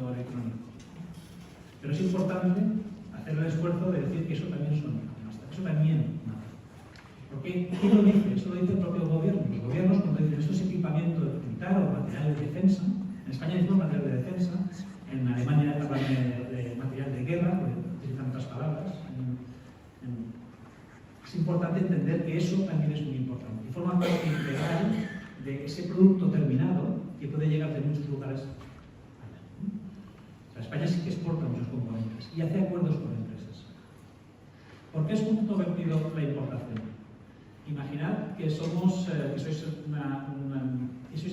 comercio electrónico. Pero es importante hacer el esfuerzo de decir que eso también son amenazas. Eso también mata. Porque ¿quién lo dice? Eso lo dice el propio gobierno. Los gobiernos, cuando dicen esto es equipamiento militar o material de defensa, en España decimos material de defensa, en Alemania hablan de material de guerra, porque utilizan otras palabras. Es importante entender que eso también es muy importante. Y forma parte integral de ese producto terminado que puede llegar de muchos lugares. O sea, España sí que exporta muchos componentes y hace acuerdos con empresas. ¿Por qué es controvertido la importación? Imaginad que somos, que sois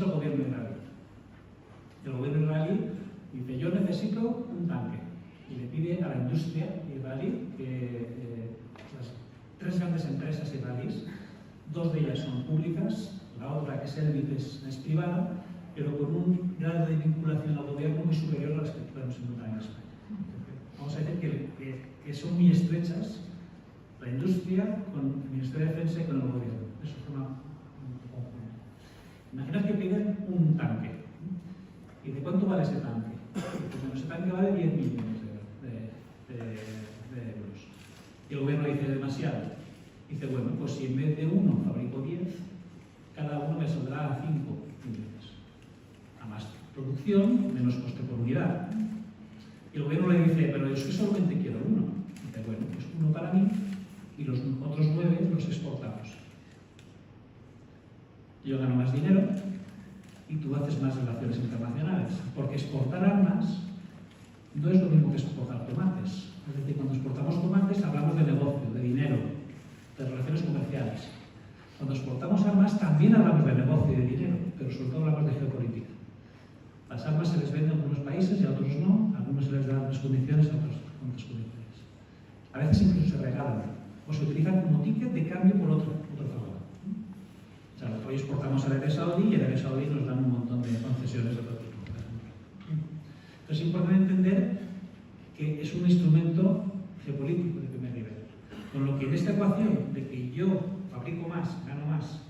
el gobierno israelí. El gobierno israelí dice, yo necesito un tanque. Y le pide a la industria israelí que las 3 grandes empresas israelíes, 2 de ellas son públicas, la otra, que es Elbit, es privada, pero con un grado de vinculación al gobierno muy superior a las que podemos encontrar en España. Vamos a decir que son muy estrechas la industria con el Ministerio de Defensa y con el gobierno. Eso forma un conjunto. Imaginad que piden un tanque. ¿Y de cuánto vale ese tanque? Bueno, ese tanque vale 10 millones de euros. Y el gobierno dice demasiado. Dice, bueno, pues si en vez de uno fabrico 10, cada uno me saldrá 5 millones. A más producción, menos coste por unidad. Y el gobierno le dice, pero es que solamente quiero uno. Dice, bueno, pues uno para mí y los otros 9 los exportamos. Yo gano más dinero y tú haces más relaciones internacionales. Porque exportar armas no es lo mismo que exportar tomates. Es decir, cuando exportamos tomates hablamos de negocio, de dinero, de relaciones comerciales. Cuando exportamos armas también hablamos de negocio y de dinero, pero sobre todo hablamos de geopolítica. Las armas se les venden a algunos países y a otros no, a algunos se les dan unas condiciones, a otros con otras condiciones. A veces incluso se regalan o se utilizan como ticket de cambio por otro favor. O sea, hoy exportamos a Arabia Saudí y en Arabia Saudí nos dan un montón de concesiones de otro tipo, por ejemplo. Entonces es importante entender que es un instrumento geopolítico de primer nivel. Con lo que en esta ecuación de que yo fabrico más, gano más,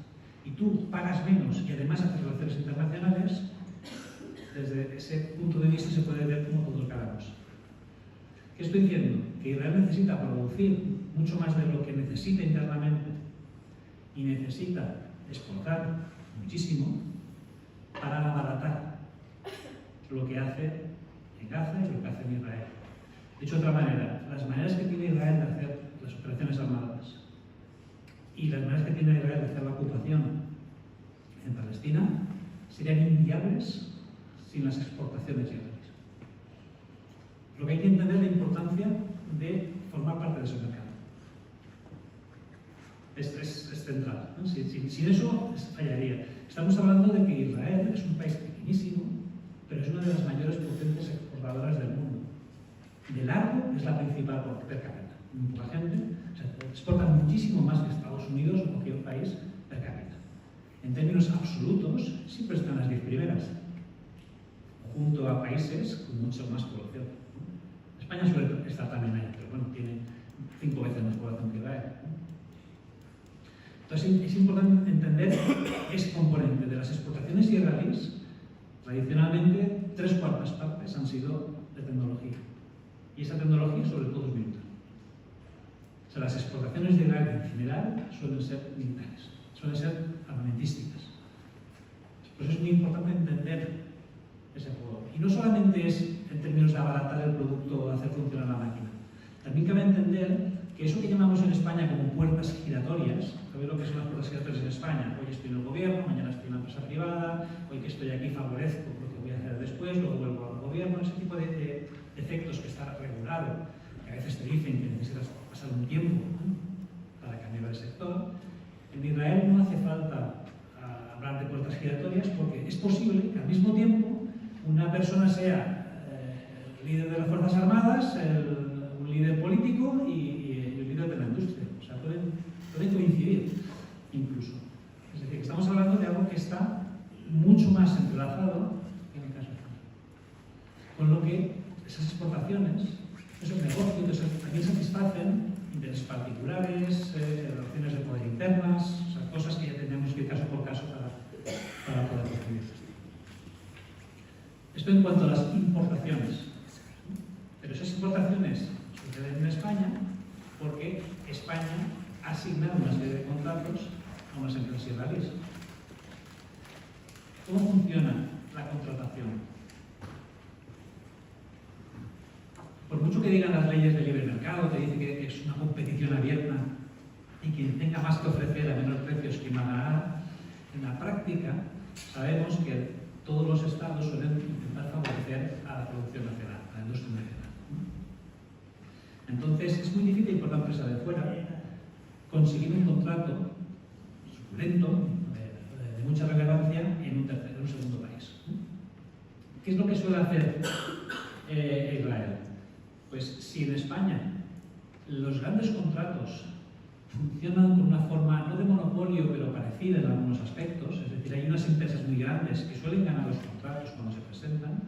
y tú pagas menos y además haces relaciones internacionales, desde ese punto de vista se puede ver cómo todos ganamos. ¿Qué estoy diciendo? Que Israel necesita producir mucho más de lo que necesita internamente y necesita exportar muchísimo para abaratar lo que hace en Gaza y lo que hace en Israel. Dicho de otra manera, las maneras que tiene Israel de hacer las operaciones armadas y las maneras que tiene Israel de hacer la ocupación en Palestina serían inviables sin las exportaciones israelíes. Lo que hay que entender es la importancia de formar parte de ese mercado. Es central, ¿no? Sin eso fallaría. Estamos hablando de que Israel es un país pequeñísimo, pero es una de las mayores potentes exportadoras del mundo. De largo es la principal per cápita. Muy poca gente, o sea, exporta muchísimo más que Estados Unidos o cualquier país per cápita. En términos absolutos, siempre están las 10 primeras, junto a países con mucho más población. España suele estar también ahí, pero bueno, tiene 5 veces más población que Israel. Entonces es importante entender ese componente de las exportaciones israelíes. Tradicionalmente, 3/4 partes han sido de tecnología. Y esa tecnología sobre todo es militar. O sea, las exportaciones de Israel en general suelen ser militares, suelen ser armamentísticas. Por eso es muy importante entender ese juego. Y no solamente es en términos de abaratar el producto o hacer funcionar la máquina. También cabe entender que eso que llamamos en España como puertas giratorias, ¿sabéis lo que son las puertas giratorias en España? Hoy estoy en el gobierno, mañana estoy en la empresa privada, hoy que estoy aquí favorezco lo que voy a hacer después, luego vuelvo al gobierno, ese tipo de efectos que está regulado, que a veces te dicen que necesitas pasar un tiempo, ¿no?, para cambiar de sector. En Israel no hace falta hablar de puertas giratorias porque es posible que al mismo tiempo una persona sea el líder de las Fuerzas Armadas, un líder político y el líder de la industria. O sea, pueden coincidir incluso. Es decir, que estamos hablando de algo que está mucho más entrelazado que en el caso de España. Con lo que esas exportaciones, esos negocios, también satisfacen intereses particulares, relaciones de poder internas, o sea, cosas que ya tenemos que ir caso por caso para poder recibir. Esto en cuanto a las importaciones. Pero esas importaciones suceden en España porque España ha asignado una serie de contratos a unas empresas israelíes. ¿Cómo funciona la contratación? Por mucho que digan las leyes de libre mercado, que dicen que es una competición abierta y quien tenga más que ofrecer a menor precio es quien va a ganar, en la práctica sabemos que todos los estados suelen intentar favorecer a la producción nacional, a la industria nacional. Entonces es muy difícil por la empresa de fuera conseguir un contrato suculento, de mucha relevancia, en un segundo país. ¿Qué es lo que suele hacer Israel? Pues si en España los grandes contratos funcionan con una forma, no de monopolio, pero parecida en algunos aspectos, es decir, hay unas empresas muy grandes que suelen ganar los contratos cuando se presentan.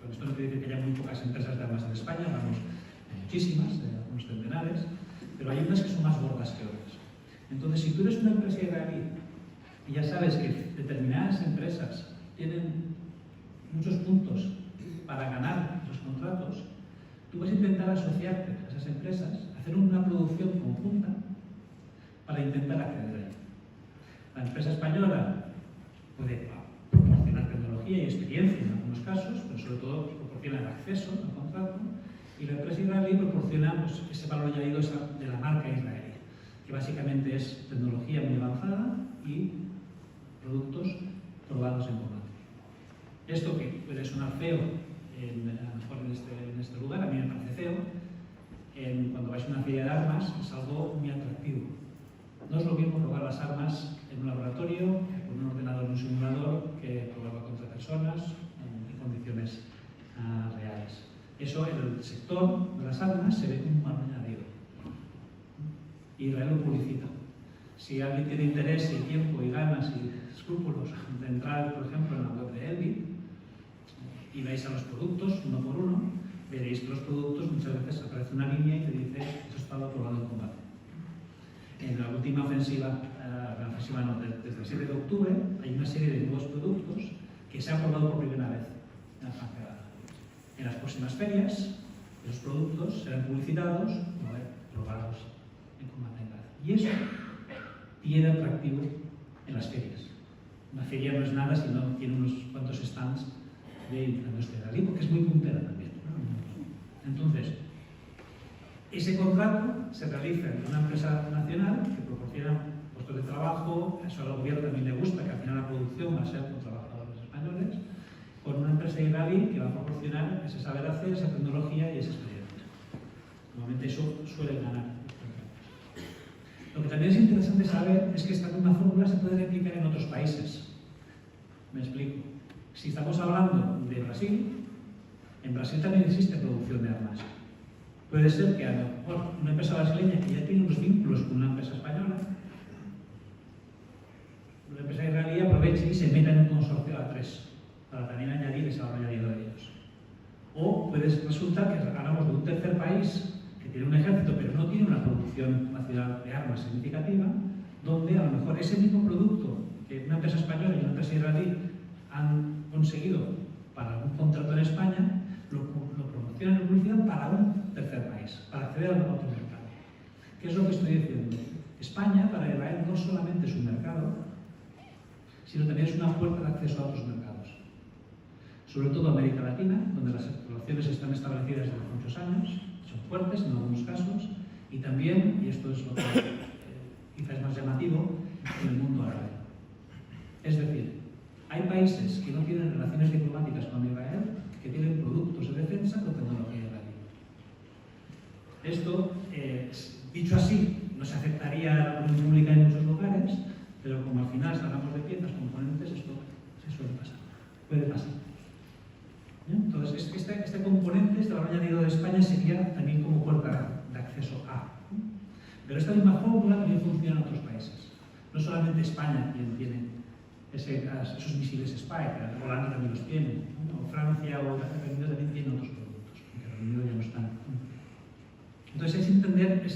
Con esto no quiere decir que haya muy pocas empresas de armas en España, hablamos de muchísimas, de algunos centenares, pero hay unas que son más gordas que otras. Entonces, si tú eres una empresa israelí y ya sabes que determinadas empresas tienen muchos puntos para ganar los contratos, tú vas a intentar asociarte a esas empresas, hacer una producción conjunta para intentar acceder a ella. La empresa española puede proporcionar tecnología y experiencia en algunos casos, pero sobre todo proporciona el acceso al contrato, y la empresa israelí proporciona pues, ese valor añadido de la marca israelí, que básicamente es tecnología muy avanzada y productos probados en combate. Esto que puede sonar feo, a lo mejor en este lugar, a mí me parece feo, cuando vais a una feria de armas es algo muy atractivo. No es lo mismo probar las armas en un laboratorio, con un ordenador en un simulador, que probarlo contra personas en condiciones reales. Eso en el sector de las armas se ve como un valor añadido. Y Israel lo publicita. Si alguien tiene interés y tiempo y ganas y escrúpulos de entrar, por ejemplo, en la web de Elbit y veis a los productos uno por uno, veréis que los productos muchas veces aparece una línea y te dice esto está aprobado en combate. En la última ofensiva, desde el 7 de octubre, hay una serie de nuevos productos que se han aprobado por primera vez en la franja de Gaza. En las próximas ferias, los productos serán publicitados como probados en combate en Gaza. Y eso tiene atractivo en las ferias. Una feria no es nada si no tiene unos cuantos stands de la industria israelí, porque es muy puntera también. Entonces, ese contrato se realiza en una empresa nacional que proporciona puestos de trabajo, eso al gobierno también le gusta, que al final la producción va a ser con trabajadores españoles, con una empresa israelí que va a proporcionar ese saber hacer, esa tecnología y esa experiencia. Normalmente eso suele ganar. Lo que también es interesante saber es que esta misma fórmula se puede replicar en otros países. Me explico. Si estamos hablando de Brasil, en Brasil también existe producción de armas. Puede ser que una empresa brasileña que ya tiene unos vínculos con una empresa española, una empresa israelí aproveche y se meta en un consorcio A3 para también añadir ese valor añadido de ellos. O puede resultar que hablamos de un tercer país que tiene un ejército pero no tiene una producción nacional de armas significativa, donde a lo mejor ese mismo producto que una empresa española y una empresa israelí han conseguido para un contrato en España, lo promocionan y publicitan para un tercer país, para acceder a otro mercado. ¿Qué es lo que estoy diciendo? España, para Israel, no solamente es un mercado, sino también es una puerta de acceso a otros mercados. Sobre todo América Latina, donde las relaciones están establecidas desde hace muchos años, son fuertes en algunos casos, y también, y esto es lo que quizás es más llamativo, en el mundo árabe. Es decir, hay países que no tienen relaciones diplomáticas con Israel, que tienen productos de defensa con tecnología israelí. Esto, dicho así, no se aceptaría la opinión pública en muchos lugares, pero como al final hablamos de piezas, componentes, esto se suele pasar, puede pasar. Entonces, este componente, este valor añadido de España, sería también como puerta de acceso a. Pero esta misma fórmula también funciona en otros países. No solamente España quien tiene esos misiles Spike, Holanda también los tiene, o Francia o Reino Unido también tienen otros productos, porque Reino Unido ya no están. Entonces es entender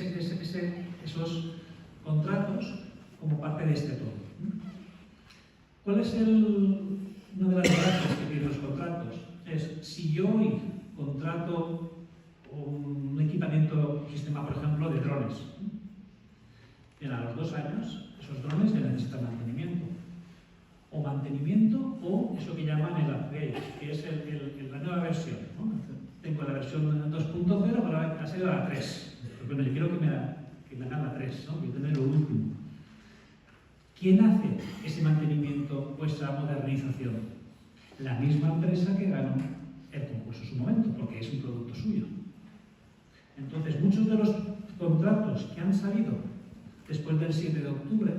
esos contratos como parte de este todo. ¿Cuál es una de las gracias que tienen los contratos? Si yo hoy contrato un equipamiento, un sistema, por ejemplo, de drones, bien, a los 2 años, esos drones ya necesitan mantenimiento. O mantenimiento o eso que llaman el upgrade, que es la nueva versión, ¿no? Tengo la versión 2.0, pero ahora ha salido la 3. Pero bueno, yo quiero que me hagan la 3, ¿no? Quiero tener lo último. ¿Quién hace ese mantenimiento o esa modernización? La misma empresa que ganó el concurso en su momento, porque es un producto suyo. Entonces, muchos de los contratos que han salido después del 7 de octubre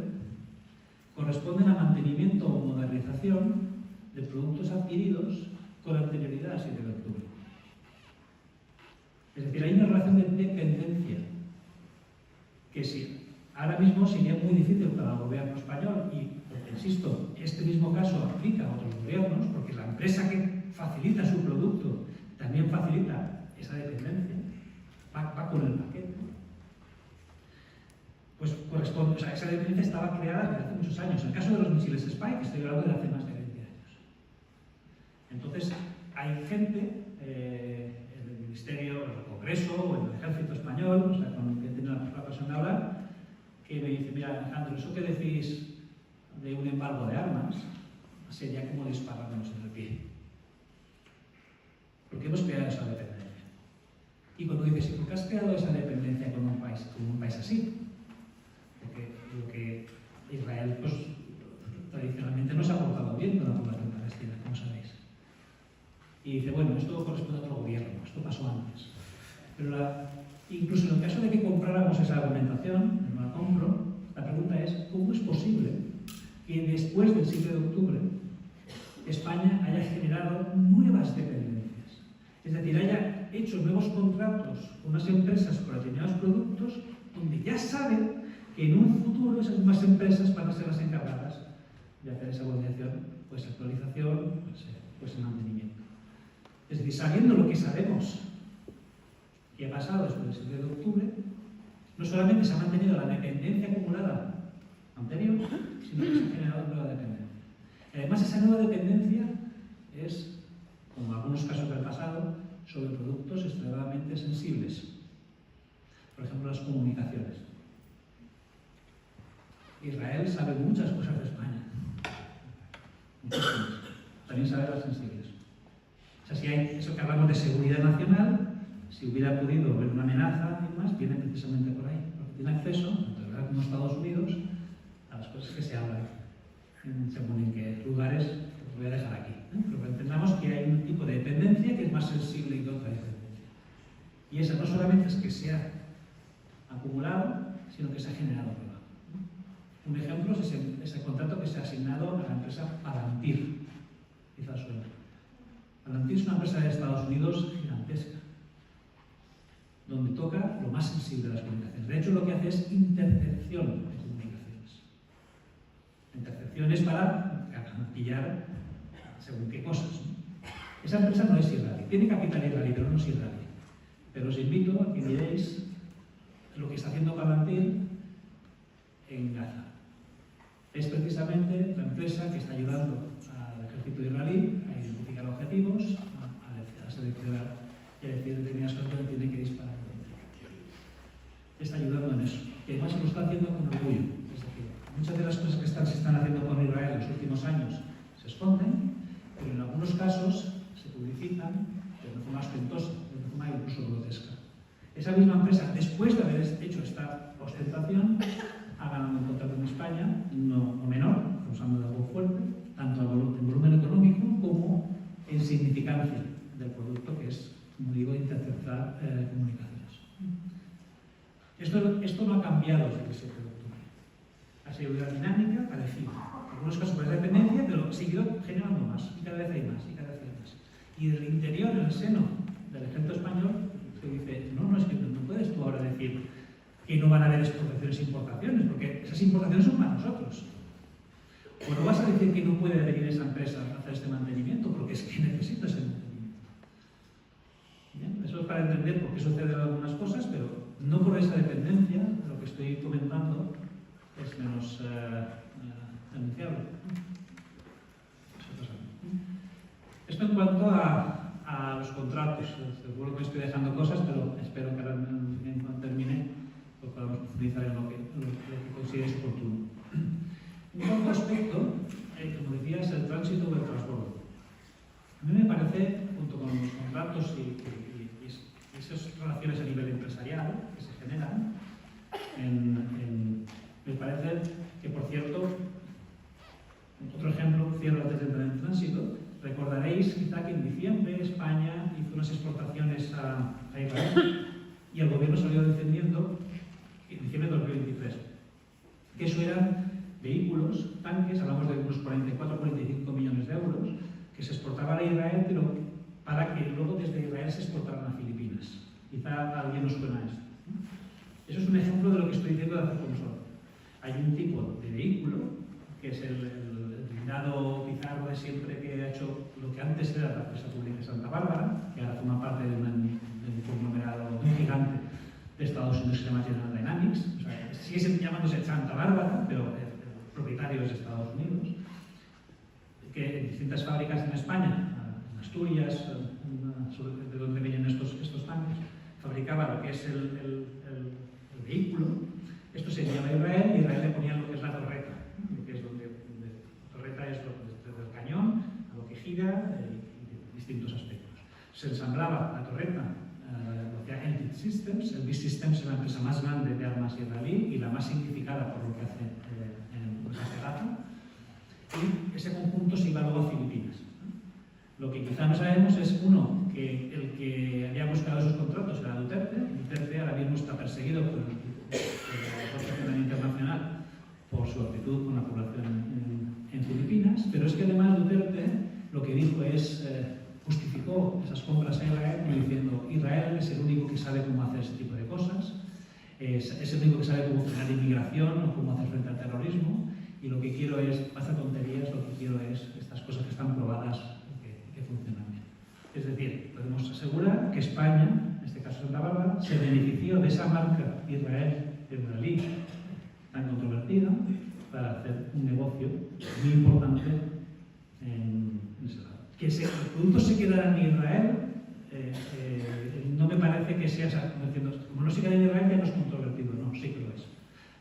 corresponden a mantenimiento o modernización de productos adquiridos con anterioridad al 7 de octubre. Es decir, hay una relación de dependencia que sí, ahora mismo sería muy difícil para el gobierno español y, insisto, este mismo caso aplica a otros gobiernos porque la empresa que facilita su producto también facilita esa dependencia, va con el paquete. Pues corresponde, o sea, esa dependencia estaba creada desde hace muchos años. En el caso de los misiles Spike, estoy hablando de hace más de 20 años. Entonces, hay gente en el Ministerio, en el Congreso o en el Ejército Español, o sea, con el que he tenido la ocasión de hablar, que me dice, mira, Alejandro, eso que decís de un embargo de armas sería como dispararnos en el pie. Porque hemos creado esa dependencia. Y cuando dices, ¿y por qué has creado esa dependencia con un país así? Porque Israel, pues, tradicionalmente no se ha portado bien con la población palestina, como sabéis. Y dice, bueno, esto corresponde a otro gobierno, esto pasó antes. Pero incluso en el caso de que compráramos esa argumentación, no la compro, la pregunta es, ¿cómo es posible que después del 7 de octubre España haya generado nuevas dependencias? Es decir, haya hecho nuevos contratos con unas empresas por determinados productos donde ya saben que en un futuro esas mismas empresas van a ser las encargadas de hacer esa modernización, pues actualización, pues mantenimiento. Es decir, sabiendo lo que sabemos que ha pasado después del 7 de octubre, no solamente se ha mantenido la dependencia acumulada anterior, sino que se ha generado nueva dependencia. Además, esa nueva dependencia es, como en algunos casos del pasado, sobre productos extremadamente sensibles. Por ejemplo, las comunicaciones. Israel sabe muchas cosas de España. Muchísimas. También sabe las sensibles. O sea, si hay eso que hablamos de seguridad nacional, si hubiera podido haber una amenaza y más, viene precisamente por ahí. Porque tiene acceso, tanto como Estados Unidos, a las cosas que se hablan según en qué lugares, los voy a dejar aquí. Pero entendamos que hay un tipo de dependencia que es más sensible que otra dependencia. Y esa no solamente es que se ha acumulado, sino que se ha generado nueva. Un ejemplo es ese contrato que se ha asignado a la empresa Palantir. Quizás suena. Palantir es una empresa de Estados Unidos gigantesca, donde toca lo más sensible de las comunicaciones. De hecho, lo que hace es intercepción de comunicaciones. Intercepción es para pillar según qué cosas, ¿no? Esa empresa no es israelí. Tiene capital israelí, pero no es israelí. Pero os invito a que miréis lo que está haciendo Palantir en Gaza. Es precisamente la empresa que está ayudando al ejército israelí a identificar objetivos, a seleccionar y a decir determinadas cosas que tienen que disparar. Está ayudando en eso. Y además lo está haciendo con orgullo. Es decir, muchas de las cosas que se están haciendo con Israel en los últimos años se esconden, pero en algunos casos se publicitan de una forma ostentosa, de una forma incluso grotesca. Esa misma empresa, después de haber hecho esta ostentación, ha ganado un contrato en España, no menor, usando de algo fuerte, tanto en volumen económico como en significancia del producto, que es, como digo, interceptar comunicaciones. Esto no ha cambiado desde el 7 de octubre. Ha sido una dinámica parecida. En algunos casos por dependencia, pero ha seguido generando más, y cada vez hay más, y cada vez hay más. Y del interior, en el seno del ejército español, se dice, no, es que no puedes tú ahora decir que no van a haber exportaciones e importaciones, porque esas importaciones son para nosotros. O no vas a decir que no puede venir esa empresa a hacer este mantenimiento, porque es que necesita ese mantenimiento. Bien, eso es para entender por qué suceden algunas cosas, pero no por esa dependencia, lo que estoy comentando es menos denunciable. Esto en cuanto a a los contratos. Seguro que estoy dejando cosas, pero espero que ahora cuando termine pues podamos profundizar en lo que consideréis oportuno. Un cuarto aspecto, como decía, es el tránsito o el transbordo. A mí me parece, junto con los contratos y esas relaciones a nivel empresarial que se generan, me parece que, por cierto, otro ejemplo, cierro antes de entrar en tránsito, recordaréis quizá que en diciembre España hizo unas exportaciones a Israel y el gobierno salió defendiendo, en diciembre de 2023, que eso eran vehículos, tanques, hablamos de unos 44-45 millones de euros, que se exportaban a Israel, pero para que luego desde Israel se exportaran a Filipinas. Quizá a alguien nos suena esto. Eso es un ejemplo de lo que estoy diciendo de hacer consor. Hay un tipo de vehículo, que es el blindado Pizarro de siempre, que ha hecho lo que antes era la empresa pública de Santa Bárbara, que ahora forma parte de un conglomerado muy gigante de Estados Unidos que se llama General Dynamics. O sea, sigue llamándose Santa Bárbara, pero el propietario es de Estados Unidos, que en distintas fábricas en España, en Asturias, de donde vienen estos tanques, fabricaba lo que es el vehículo. Esto se enviaba a Israel y Israel le ponía lo que es la torreta, que es donde la torreta es desde el cañón a lo que gira y distintos aspectos. Se ensamblaba la torreta, lo que hace el BIT Systems. El BIT Systems es la empresa más grande de armas israelí y la más significada por lo que hace en Gaza. Y ese conjunto se iba luego a Filipinas. Lo que quizá no sabemos es, uno, que el que había buscado esos contratos era Duterte. Duterte ahora mismo está perseguido por la Corte Penal Internacional por su actitud con la población en Filipinas, pero es que además Duterte lo que dijo es, justificó esas compras a Israel diciendo: Israel es el único que sabe cómo hacer ese tipo de cosas, es el único que sabe cómo frenar inmigración o cómo hacer frente al terrorismo, y lo que quiero es, basta tonterías, lo que quiero es estas cosas que están probadas y que funcionan bien. Es decir, podemos asegurar que España, en este caso Santa Bárbara, se benefició de esa marca israelí tan controvertida para hacer un negocio muy importante en ese lado. Que los productos se quedaran en Israel, no me parece que sea, como no se queda en Israel ya no es controvertido, no, sí que lo es.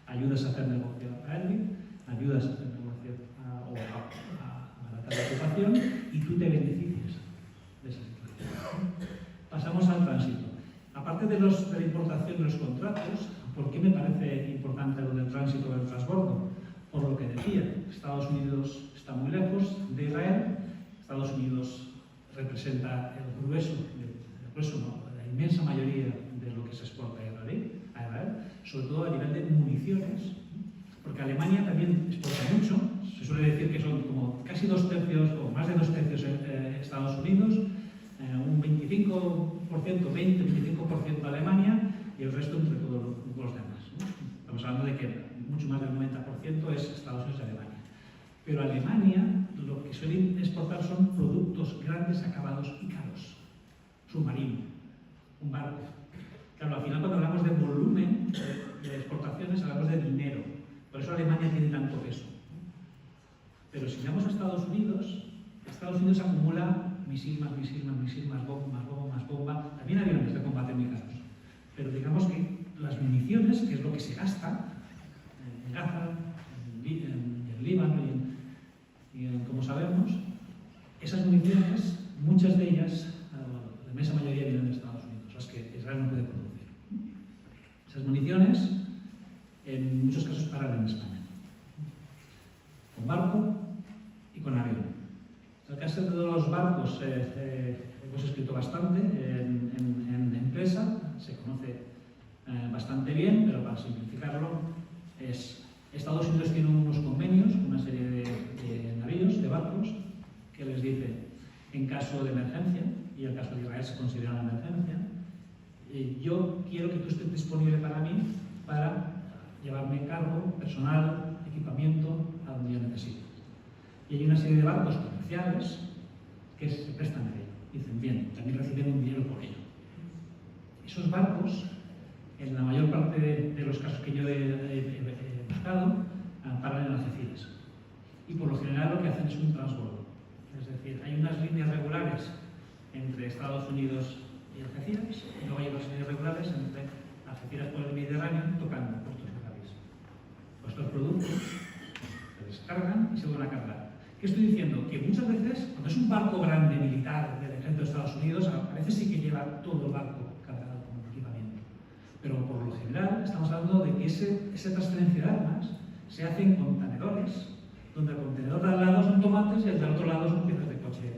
Ayudas a hacer negocio a alguien, ayudas a hacer negocio o a abaratar la ocupación y tú te beneficias de esa situación. Pasamos al tránsito. Aparte de la importación de los contratos, ¿por qué me parece importante lo del tránsito o del transbordo? Por lo que decía, Estados Unidos está muy lejos de Israel, Estados Unidos representa el grueso, la inmensa mayoría de lo que se exporta a Israel, sobre todo a nivel de municiones, porque Alemania también exporta mucho. Se suele decir que son como casi 2/3 o más de 2/3 Estados Unidos, un 20-25% Alemania y el resto entre todos los demás, ¿no? Estamos hablando de que mucho más del 90% es Estados Unidos y Alemania. Pero Alemania lo que suele exportar son productos grandes, acabados y caros. Submarino, un barco. Claro, al final cuando hablamos de volumen de exportaciones hablamos de dinero. Por eso Alemania tiene tanto peso. Pero si vamos a Estados Unidos acumula misil, más bomba, también aviones de combate muy caros. Pero digamos que las municiones, que es lo que se gasta en Gaza, en Líbano como sabemos, esas municiones, muchas de ellas, la inmensa mayoría vienen de Estados Unidos, las que Israel no puede producir. Esas municiones, en muchos casos, paran en España, con barco y con avión. En el caso de los barcos, hemos escrito bastante en empresa, se conoce bastante bien, pero para simplificarlo, Estados Unidos tiene unos convenios con una serie de navíos, de barcos, que les dice, en caso de emergencia, y el caso de Israel se considera una emergencia, yo quiero que tú estés disponible para mí para llevarme cargo, personal, equipamiento, a donde yo necesito. Y hay una serie de barcos comerciales que se prestan a ello. Dicen, bien, también reciben un dinero por ello. Esos barcos, en la mayor parte de los casos que yo he buscado, paran en Algeciras. Y por lo general lo que hacen es un transbordo. Es decir, hay unas líneas regulares entre Estados Unidos y Algeciras, y luego hay otras líneas regulares entre Algeciras por el Mediterráneo tocando puertos locales. Pues estos productos se descargan y se vuelven a cargar. ¿Qué estoy diciendo? Que muchas veces, cuando es un barco grande militar del ejército de Estados Unidos, a veces sí que lleva todo el barco cargado con equipamiento. Pero por lo general estamos hablando de que esa transferencia de armas se hace en contenedores, donde el contenedor de al lado son tomates y el del otro lado son piezas de coche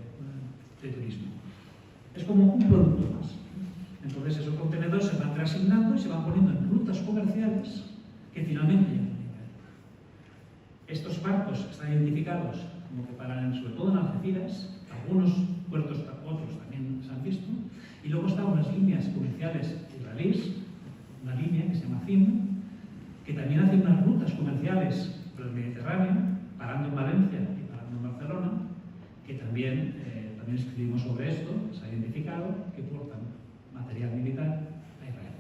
de turismo. Es como un producto más. Entonces esos contenedores se van reasignando y se van poniendo en rutas comerciales que finalmente llegan a Nicaragua. Estos barcos están identificados como que paran sobre todo en Algeciras, algunos puertos, otros también se han visto, y luego están unas líneas comerciales israelíes, una línea que se llama CIM, que también hace unas rutas comerciales por el Mediterráneo, parando en Valencia y parando en Barcelona, que también escribimos sobre esto, se ha identificado que portan material militar a Israel.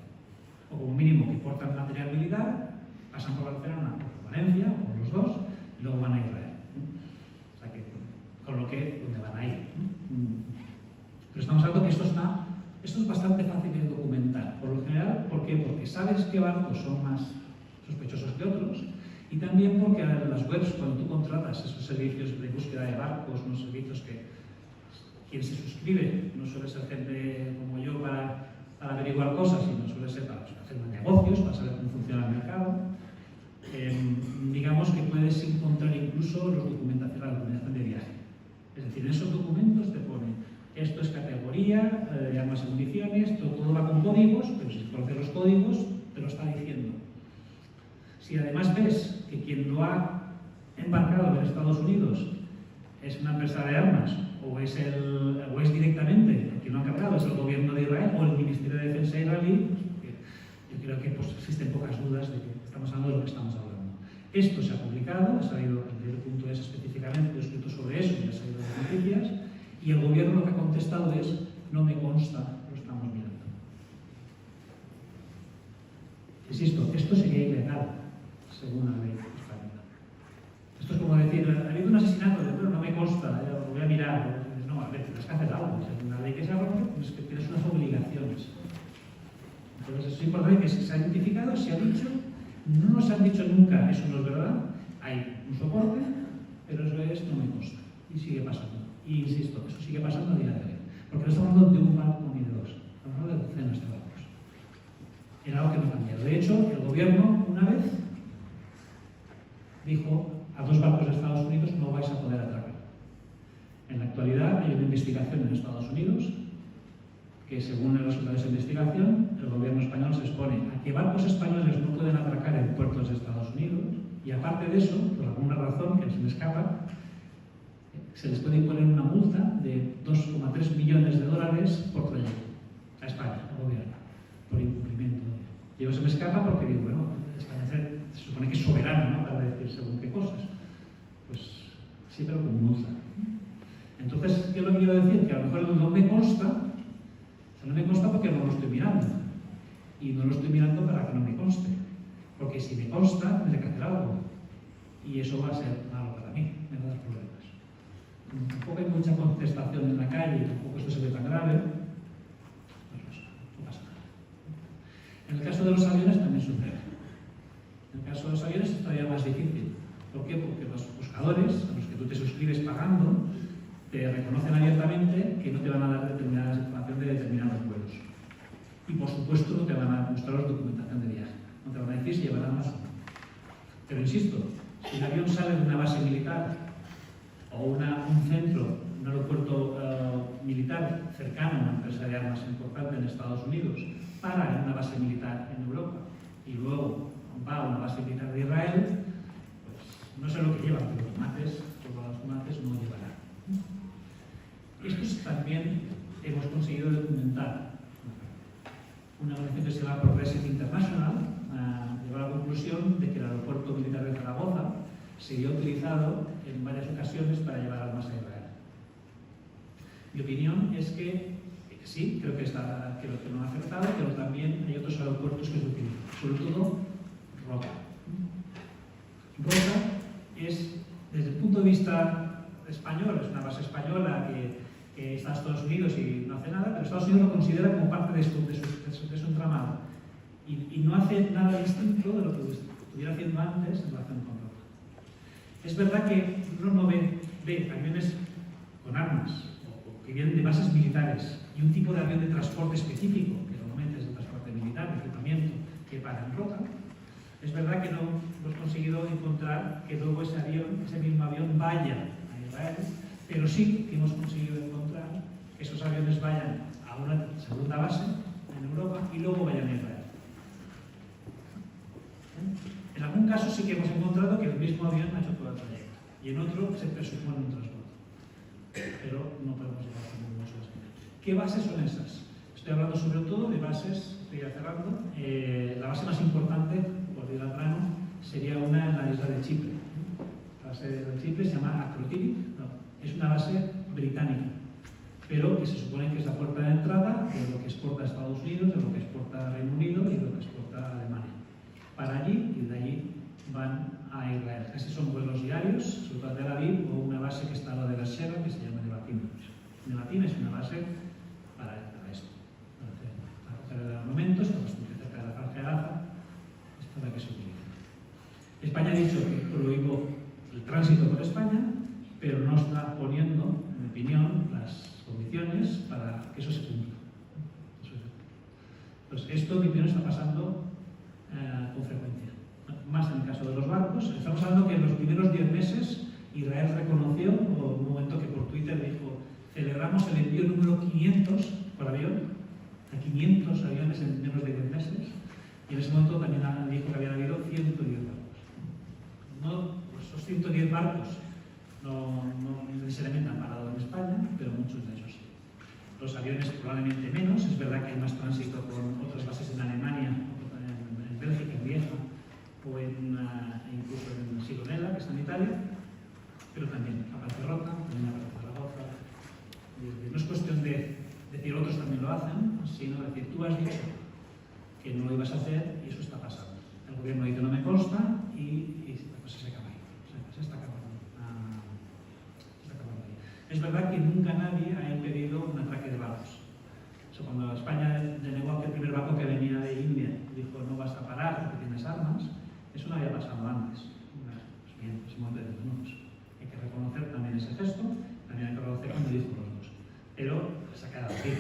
O como mínimo que portan material militar, pasan por Barcelona o por Valencia, o por los dos, y luego van a Israel. O sea que, con lo que, donde van a ir. Pero estamos hablando que esto es bastante fácil de documentar. Por lo general, ¿por qué? Porque sabes qué barcos son más sospechosos que otros, y también porque en las webs, cuando tú contratas esos servicios de búsqueda de barcos, unos servicios que quien se suscribe no suele ser gente como yo para averiguar cosas, sino suele ser para hacer negocios, para saber cómo funciona el mercado. Digamos que puedes encontrar incluso la documentación de viaje. Es decir, en esos documentos te pone esto es categoría, armas y municiones, todo va con códigos, pero si conoces los códigos te lo está diciendo. Si además ves que quien lo ha embarcado en Estados Unidos es una empresa de armas, o es directamente quien lo ha encargado, es el gobierno de Israel o el Ministerio de Defensa israelí, yo creo que existen pocas dudas de que estamos hablando de lo que estamos hablando. Esto se ha publicado, ha salido en el punto es específicamente, he escrito sobre eso y ha salido en las noticias, y el gobierno lo que ha contestado es no me consta, lo estamos mirando. Insisto, esto sería ilegal, según la ley española. Esto es como decir, ha habido un asesinato, pero no me consta, lo voy a mirar. No, a ver, tienes que hacer algo. Es una ley que se rompe, pues que tienes unas obligaciones. Entonces es importante que se ha identificado, se ha dicho, no nos han dicho nunca, eso no es verdad, hay un soporte, pero eso es, no me consta. Y sigue pasando. Y insisto, eso sigue pasando a día de hoy. Porque no estamos hablando de un barco ni de dos, estamos hablando de docenas de barcos. Era algo que no ha cambiado. De hecho, el gobierno una vez dijo a 2 barcos de Estados Unidos no vais a poder atracar. En la actualidad hay una investigación en Estados Unidos que, según el resultado de esa investigación, el gobierno español se expone a que barcos españoles no pueden atracar en puertos de Estados Unidos y, aparte de eso, por alguna razón que se me escapa, se les puede imponer una multa de $2,3 millones por trayecto a España, al gobierno, por incumplimiento. Y eso se me escapa porque digo, bueno, España se supone que es soberano, ¿no?, para decir según qué cosas. Pues sí, pero con multa. Entonces, ¿qué es lo que quiero decir? Que a lo mejor no me consta porque no lo estoy mirando. Y no lo estoy mirando para que no me conste. Porque si me consta, tendré que hacer algo. Y eso va a ser malo para mí, me va a dar problemas. Tampoco hay mucha contestación en la calle, tampoco esto se ve tan grave. Pues no pasa nada. En el caso de los aviones también sucede. En el caso de los aviones es todavía más difícil. ¿Por qué? Porque los buscadores, a los que tú te suscribes pagando, te reconocen abiertamente que no te van a dar determinadas información de determinados vuelos. Y por supuesto no te van a mostrar la documentación de viaje. No te van a decir si llevarán más o no. Pero insisto, si el avión sale de una base militar o un centro, un aeropuerto militar cercano a una empresa de armas importante en Estados Unidos, para en una base militar en Europa y luego va a una base militar de Israel, pues no sé lo que llevan, pero los tomates no llevarán. Esto también hemos conseguido documentar. Una organización que se llama Progressive International llegó a la conclusión de que el aeropuerto militar de Zaragoza sería utilizado en varias ocasiones para llevar armas a Israel. Mi opinión es que sí, creo que no ha acertado, pero también hay otros aeropuertos que se utilizan, sobre todo Rota. Rota es, desde el punto de vista español, es una base española que está Estados Unidos y no hace nada, pero Estados Unidos lo considera como parte de su entramado y no hace nada distinto de lo que estuviera haciendo antes en relación con Europa. Es verdad que uno no ve aviones con armas o que vienen de bases militares y un tipo de avión de transporte específico, que normalmente es de transporte militar, de equipamiento, que para en rota. Es verdad que no hemos conseguido encontrar que luego ese mismo avión vaya a Israel, pero sí que hemos conseguido encontrar que esos aviones vayan a una segunda base en Europa y luego vayan a Israel. En algún caso sí que hemos encontrado que el mismo avión ha hecho todo el trayecto y en otro se presupone un transporte, pero no podemos llegar a ningún caso. ¿Qué bases son esas? Estoy hablando sobre todo de bases, estoy ya cerrando, la base más importante, por ir al grano, sería una en la isla de Chipre. La base de Chipre se llama Akrotiri, es una base británica, pero que se supone que es la puerta de entrada de lo que exporta a Estados Unidos, de lo que exporta a Reino Unido y de lo que exporta a Alemania. Para allí y de allí van a Israel. Casi son vuelos diarios, sobre todo a Tel Aviv, o una base que está a la de Beersheba, que se llama Nevatim. Nevatim es una base para esto, para coger armamentos, está bastante cerca de la Franja de Gaza, es para que se utilice. España ha dicho que prohíbo el tránsito por España, pero no está poniendo, en mi opinión, las condiciones para que eso se cumpla. Pues esto, en mi opinión, está pasando con frecuencia. Más en el caso de los barcos. Estamos hablando que en los primeros 10 meses Israel reconoció, o un momento que por Twitter dijo, celebramos el envío número 500 por avión, a 500 aviones en menos de 10 meses, y en ese momento también dijo que habían habido 110 barcos. No, esos 110 barcos no necesariamente han parado en España, pero muchos de ellos sí. Los aviones probablemente menos, es verdad que hay más tránsito con otras bases en Alemania, en Bélgica, en Lieja, o incluso en Sigonella, que está en Italia, pero también aparece Rota, también aparece Zaragoza. No es cuestión de decir otros también lo hacen, sino decir tú has dicho que no lo ibas a hacer y eso está pasando. El gobierno dice no me consta y la cosa se acaba ahí. Se está acabando. Es verdad que nunca nadie ha impedido un ataque de barcos. Cuando España denegó aquel primer barco que venía de India y dijo no vas a parar porque tienes armas, eso no había pasado antes. Pues bien, ese momento de pues hay que reconocer también ese gesto, también hay que reconocer cuando dijo los dos. Pero se ha quedado así.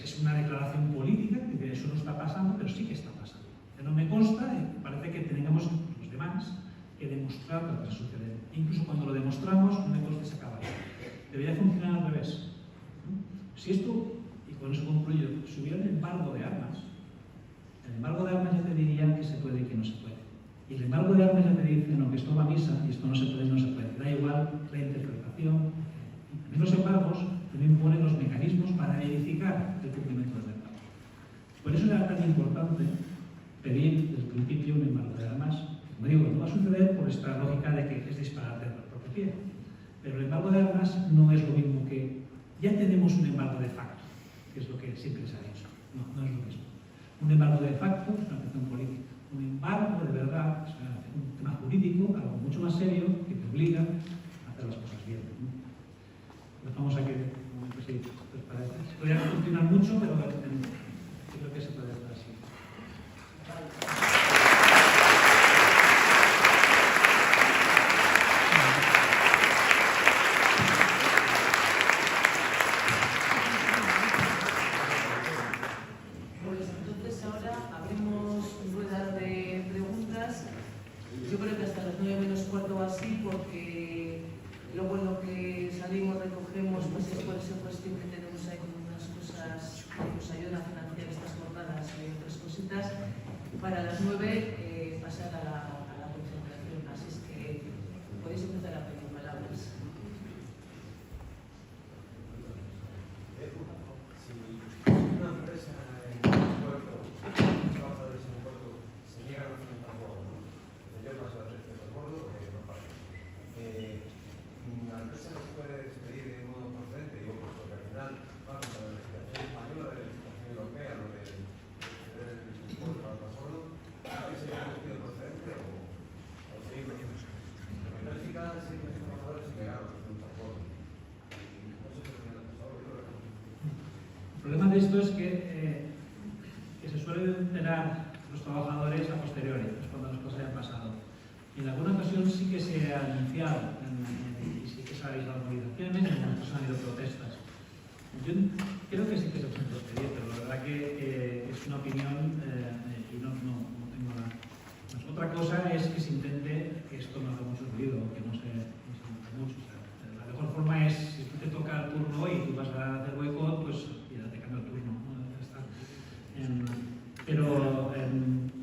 Es una declaración política que eso no está pasando, pero sí que está pasando. Que no me consta, parece que tengamos los demás que demostrar lo que sucede. Incluso cuando lo demostramos, no me consta y se acaba ahí. Debería funcionar al revés. Si esto, y con eso concluyo, si hubiera un embargo de armas, el embargo de armas ya te dirían que se puede y que no se puede. Y el embargo de armas ya te dice no, que esto va a misa y esto no se puede y no se puede. Da igual la interpretación. También los embargos también ponen los mecanismos para verificar el cumplimiento del embargo. Por eso era tan importante pedir desde el principio un embargo de armas. Como digo, no va a suceder por esta lógica de que es disparar de propio pie. Pero el embargo de armas no es lo mismo que ya tenemos un embargo de facto, que es lo que siempre se ha dicho. No es lo mismo. Un embargo de facto es una cuestión política. Un embargo de verdad es un tema jurídico, algo mucho más serio, que te obliga a hacer las cosas bien. Dejamos aquí un momento, sí, pues parece. Podría continuar mucho, pero creo que se puede hacer así. Para las 9 pasar a la concentración, así es que podéis empezar a pedir palabras. Si una empresa en un puerto, los trabajadores en un puerto se niegan a hacer un transbordo, yo paso a hacer el transbordo, no pasa. La empresa no se puede despedir de modo procedente, digo, porque al final vamos a la legislación española, de la legislación europea, lo del transbordo, ¿qué sería problema de esto es que se suelen enterar los trabajadores a posteriori, pues cuando las cosas hayan pasado. Y en alguna ocasión sí que se ha anunciado y sí que se ha habido movilizaciones y en algunas cosas han habido protestas. Yo creo que sí que se presentó pedir, pero la verdad que es una opinión y no tengo nada. Pues otra cosa es que se intente que esto no haga mucho ruido, que no se note mucho. O sea, la mejor forma es, si tú te toca el turno hoy y tú vas a hacer boicot, pues ya te cambia el turno, ¿no? Ya está. Pero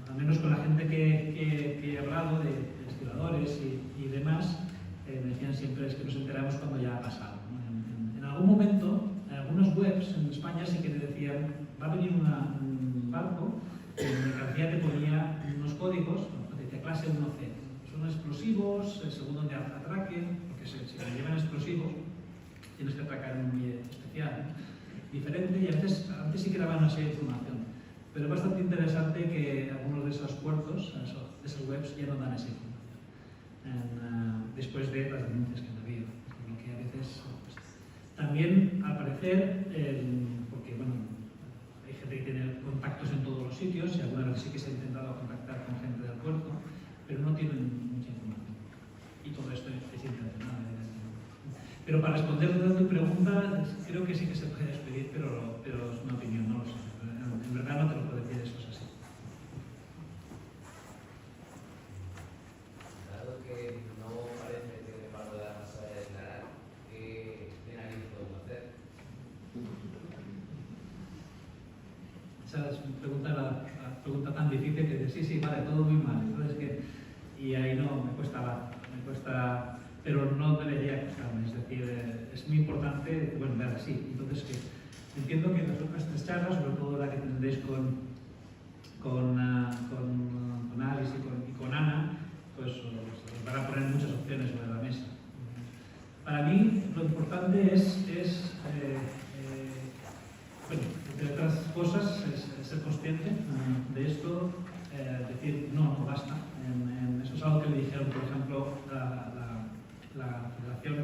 al menos con la gente que he hablado, de estiladores y demás, me decían siempre es que nos enteramos cuando ya ha pasado, ¿no? En algún momento, en algunas webs en España sí que te decían, va a venir un barco, en mercancía te ponía unos códigos, te decía clase 1C, son explosivos, según donde atraquen, porque si te llevan explosivos tienes que atracar en un billete especial, diferente, y a veces antes sí que daban una serie de información. Pero es bastante interesante que algunos de esos puertos, de esas webs, ya no dan esa información. Después de las denuncias que han habido. Lo que a veces, pues, también, al parecer, porque bueno, hay gente que tiene contactos en todos los sitios y algunas veces sí que se ha intentado contactar con gente del puerto, pero no tienen mucha información. Y todo esto es intencional. Pero para responder a tu pregunta, creo que sí que se puede despedir, pero es una opinión, no lo sé. En verdad no te lo puedo decir, eso es así. Dado que no parece que el paro de la masa de declarar, ¿qué narices podemos hacer? Esa es la pregunta tan difícil que dices, sí, vale, todo muy mal. Entonces, y ahí no, me cuesta, pero no debería costarme. Es decir, es muy importante, bueno, ver, sí. Entonces, entiendo que las otras tres charlas, sobre todo la que tendréis con Alice y con Ana, pues os van a poner muchas opciones sobre la mesa. Para mí, lo importante es bueno, entre otras cosas, es ser consciente de esto, decir, no basta. Eso es algo que le dijeron, por ejemplo, la Federación,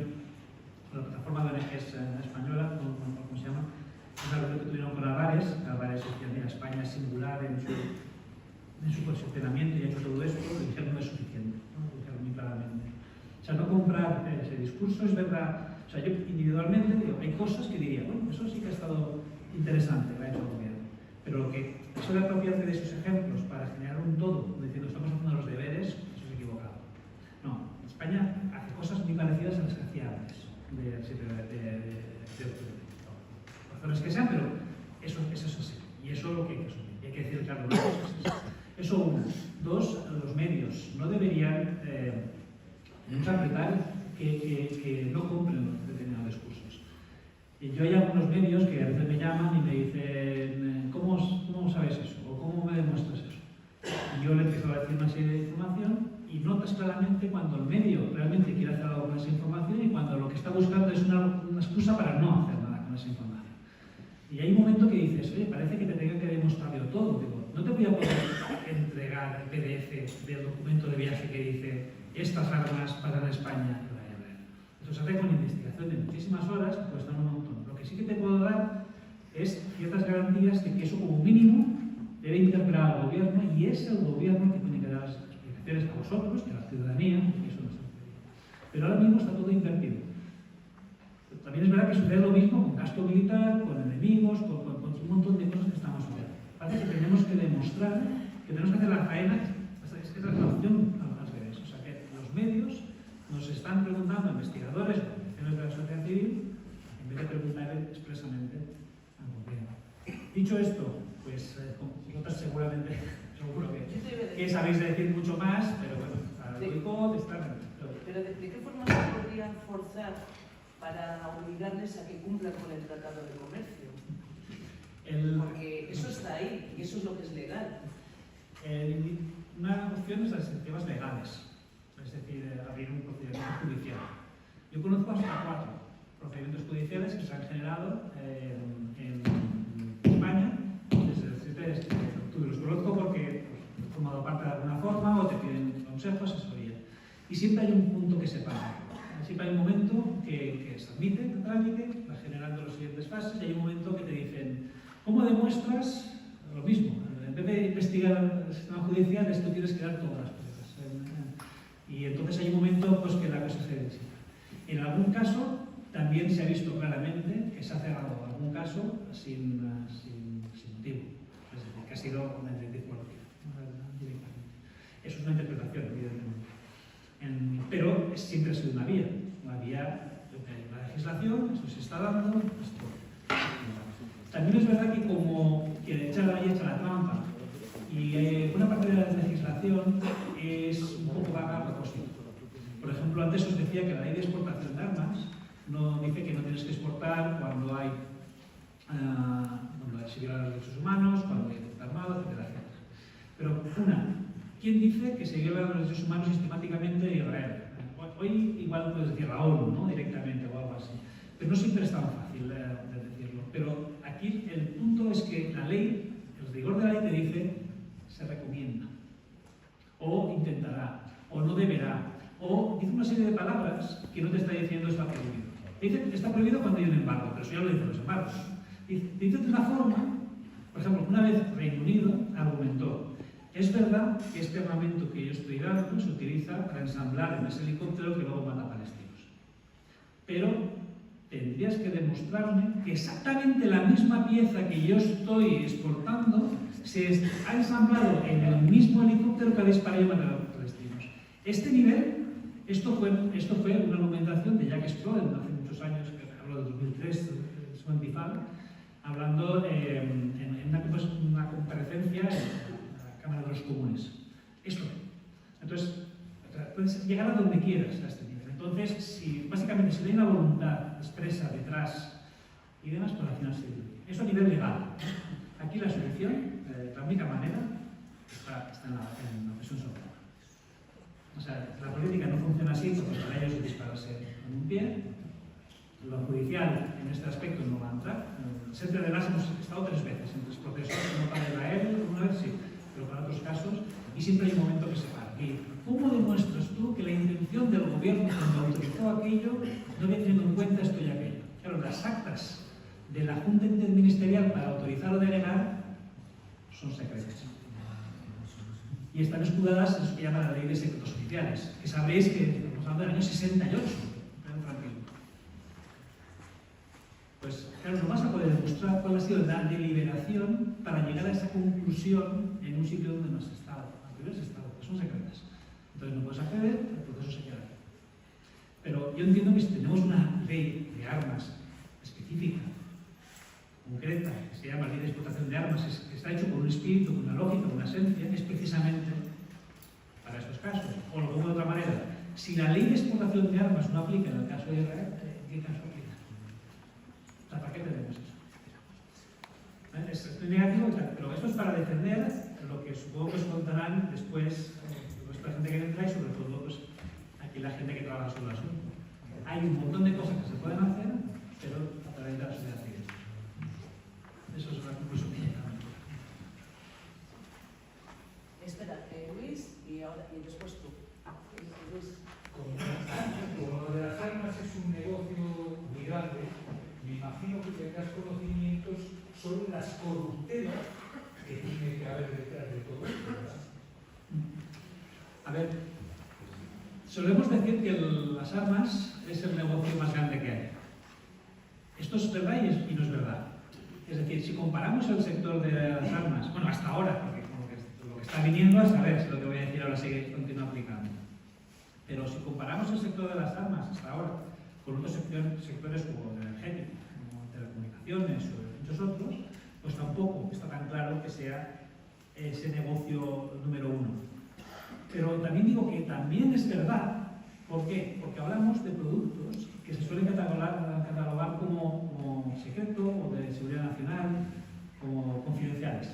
la plataforma de ONGs española, ¿cómo se llama? Una reunión que tuvieron con Álvarez decía, mira, España es singular en su posicionamiento y ha hecho todo esto, le dijeron no es suficiente, ¿no? Lo dijeron muy claramente. O sea, no comprar ese discurso, es verdad. O sea, yo individualmente digo, hay cosas que diría, bueno, eso sí que ha estado interesante, lo ha hecho el gobierno. Pero lo que eso de apropiarse de esos ejemplos para generar un todo, diciendo estamos haciendo los deberes, eso es equivocado. No, España hace cosas muy parecidas a las que hacía antes razones que sean, pero eso es así. Y eso es lo que hay que asumir. Y hay que decir, claro, una cosa es eso. Eso una. Dos, los medios no deberían apretar que no cumplen los determinados discursos. Y yo hay algunos medios que a veces me llaman y me dicen, ¿cómo sabes eso? ¿O cómo me demuestras eso? Y yo le empiezo a decir una serie de información y notas claramente cuando el medio realmente quiere hacer algo con esa información y cuando lo que está buscando es una excusa para no hacer nada con esa información. Y hay un momento que dices, oye, parece que te tenga que demostrarlo todo. Digo, no te voy a poder entregar el PDF del documento de viaje que dice estas armas pasan a España. Esto se hace con investigación de muchísimas horas, que cuestan un montón. Lo que sí que te puedo dar es ciertas garantías de que eso como mínimo debe interpelar al gobierno y es el gobierno que tiene que dar las explicaciones a vosotros, que a la ciudadanía, que eso no está sucediendo. Pero ahora mismo está todo invertido. También es verdad que sucede lo mismo con gasto militar, con enemigos, con un montón de cosas que estamos haciendo. Parece que tenemos que demostrar que tenemos que hacer la faena, es la relación al revés. O sea que los medios nos están preguntando a investigadores o organizaciones de la sociedad civil en vez de preguntar expresamente al gobierno. Dicho esto, pues vosotros seguramente, seguro que sabéis decir mucho más, pero bueno, para el boicot está... Pero ¿de qué forma se podrían forzar para obligarles a que cumplan con el Tratado de Comercio? Porque eso está ahí y eso es lo que es legal. Una opción es las iniciativas legales, es decir, abrir un procedimiento judicial. Yo conozco hasta 4 procedimientos judiciales que se han generado en España desde el 7 de octubre. Los conozco porque he formado parte de alguna forma o te piden consejo, asesoría. Y siempre hay un punto que separa. Siempre hay un momento que se admite el trámite, va generando las siguientes fases, y hay un momento que te dicen ¿Cómo demuestras? Lo mismo. En vez de investigar el sistema judicial, esto tienes que dar todas las pruebas. Y entonces hay un momento pues, que la cosa se decide. En algún caso, también se ha visto claramente que se ha cerrado algún caso sin motivo. Es decir, que ha sido una directriz política. Eso es una interpretación, evidentemente. Pero siempre ha sido una vía de la legislación, eso se está dando. También es verdad que como quien echa la trampa y una parte de la legislación es un poco vaga a propósito. Por ejemplo, antes os decía que la ley de exportación de armas no dice que no tienes que exportar cuando hay se violan los derechos humanos, cuando hay conflicto armado, etcétera, etcétera. Pero ¿quién dice que se violan los derechos humanos sistemáticamente en Israel? Hoy igual puedes decir la ONU, ¿no? Directamente o algo así. Pero no siempre es tan fácil de decirlo. Pero aquí el punto es que la ley, el rigor de la ley te dice, se recomienda, o intentará, o no deberá, o dice una serie de palabras que no te está diciendo está prohibido. Dice está prohibido cuando hay un embargo, pero eso ya lo dicen los embargos. Dice de una forma, por ejemplo, una vez Reino Unido argumentó, es verdad que este armamento que yo estoy dando se utiliza para ensamblar en ese helicóptero que luego mata a palestinos. Pero tendrías que demostrarme que exactamente la misma pieza que yo estoy exportando se ha ensamblado en el mismo helicóptero que ha disparado y matado a palestinos. Este nivel, esto fue una argumentación de Jack Straw hace muchos años, que hablo de 2003, su antifal, hablando en una comparecencia en la Cámara de los Comunes. Esto. Entonces, puedes llegar a donde quieras a este nivel. Entonces, básicamente, si hay una voluntad expresa detrás y demás, pues al final se diluye. Eso a nivel legal. Aquí la solución, la única manera, está en la presión social. O sea, la política no funciona así porque para ellos es dispararse en un pie. Lo judicial en este aspecto no va a entrar. El Centre de las hemos estado 3 veces en 3 procesos, no para Israel, una vez sí, pero para otros casos, y siempre hay un momento que se para. Y ¿cómo demuestras tú que la intención del gobierno cuando autorizó aquello no había tenido en cuenta esto y aquello? Claro, las actas de la Junta Interministerial para autorizar o denegar son secretas. Y están escudadas en eso que llama la Ley de Secretos Oficiales, que sabréis que estamos hablando del año 68. Pues claro, no vas a poder demostrar cuál ha sido la deliberación para llegar a esa conclusión en un sitio donde no has estado. Aunque no has estado, que son secretas. Entonces no puedes acceder, el proceso se queda ahí. Pero yo entiendo que si tenemos una ley de armas específica, concreta, que se llama Ley de Explotación de Armas, que está hecho con un espíritu, con una lógica, con una esencia, es precisamente para estos casos. O de alguna otra manera, si la Ley de Explotación de Armas no aplica en el caso de Israel, ¿en qué caso aplica? ¿Para qué tenemos eso? Es negativo, pero esto es para defender lo que supongo que os contarán después nuestra gente que entra y sobre todo pues, aquí la gente que trabaja sobre el asunto. Hay un montón de cosas que se pueden hacer, pero a través de la sociedad civil. Eso es una conclusión que Espera, Luis y después tú. Luis. Como lo de las armas es un negocio muy grande, me imagino que tendrás conocimientos sobre las corruptelas que tiene que haber detrás de todo esto, ¿verdad? A ver, solemos decir que las armas es el negocio más grande que hay. Esto es verdad y no es verdad. Es decir, si comparamos el sector de las armas, bueno, hasta ahora, porque lo que está viniendo a saber si lo que voy a decir ahora sigue continúa aplicando. Pero si comparamos el sector de las armas hasta ahora con otros sectores como el energético, como telecomunicaciones o muchos otros, pues tampoco está tan claro que sea ese negocio número uno. Pero también digo que también es verdad. ¿Por qué? Porque hablamos de productos que se suelen catalogar como secreto o de seguridad nacional, como confidenciales.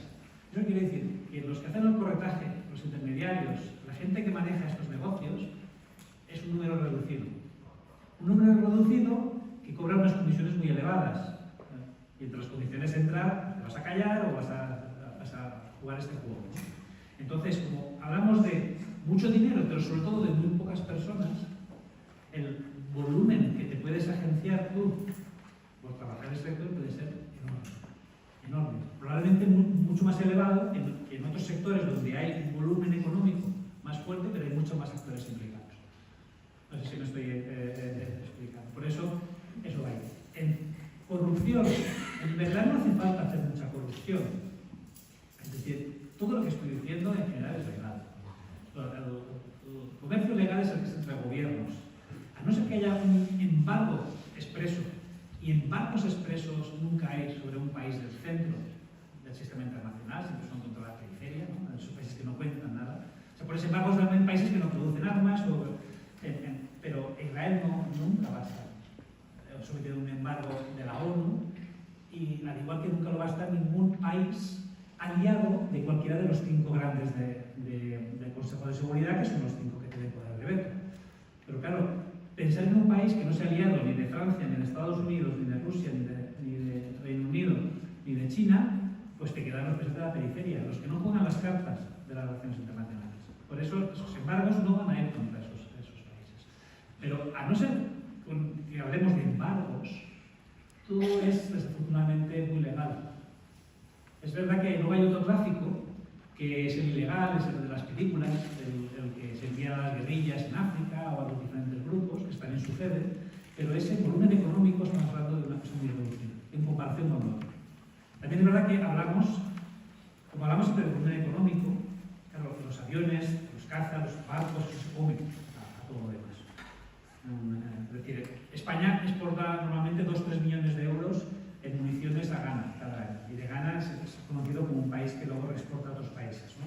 Eso quiere decir que los que hacen el corretaje, los intermediarios, la gente que maneja estos negocios, es un número reducido. Un número reducido que cobra unas comisiones muy elevadas. Y entre las condiciones de entrar, te vas a callar o vas a jugar este juego. Entonces, como hablamos de mucho dinero, pero sobre todo de muy pocas personas, el volumen que te puedes agenciar tú por trabajar en este sector puede ser enorme. Enorme. Por probablemente mucho más elevado en otros sectores donde hay un volumen económico más fuerte, pero hay muchos más actores implicados. No sé si me estoy explicando. Por eso, eso va ahí. En corrupción, en verdad no hace falta hacer mucha corrupción. Es decir, todo lo que estoy diciendo en general es legal. El comercio legal es el que es entre gobiernos. A no ser que haya un embargo expreso, y embargos expresos nunca hay sobre un país del centro del sistema internacional, siempre son contra la periferia, ¿no? Esos países que no cuentan nada. O sea, por ese embargo en países que no producen armas, pero Israel nunca va a estar sometido a un embargo de la ONU, y al igual que nunca lo va a estar ningún país aliado de cualquiera de los 5 grandes del Consejo de Seguridad, que son los 5 que tienen poder de veto. Pero claro, pensar en un país que no sea aliado ni de Francia, ni de Estados Unidos, ni de Rusia, ni de Reino Unido, ni de China, pues te quedan los países de la periferia, los que no juegan las cartas de las relaciones internacionales. Por eso, esos embargos no van a ir contra esos países. Pero a no ser que hablemos de embargos, todo es desafortunadamente muy legal. Es verdad que luego hay otro tráfico que es el ilegal, es el de las películas, el que se envía a las guerrillas en África o a los diferentes grupos que están en su sede, pero ese volumen económico estamos hablando de una cosa muy reducida en comparación con lo otro. También es verdad que como hablamos siempre del volumen económico, claro, los aviones, los cazas, los barcos, se comen a todo lo demás. Es decir, España exporta normalmente 2-3 millones de euros en municiones a Ghana cada año. Y de Ghana es conocido como un país que luego exporta a otros países, ¿no?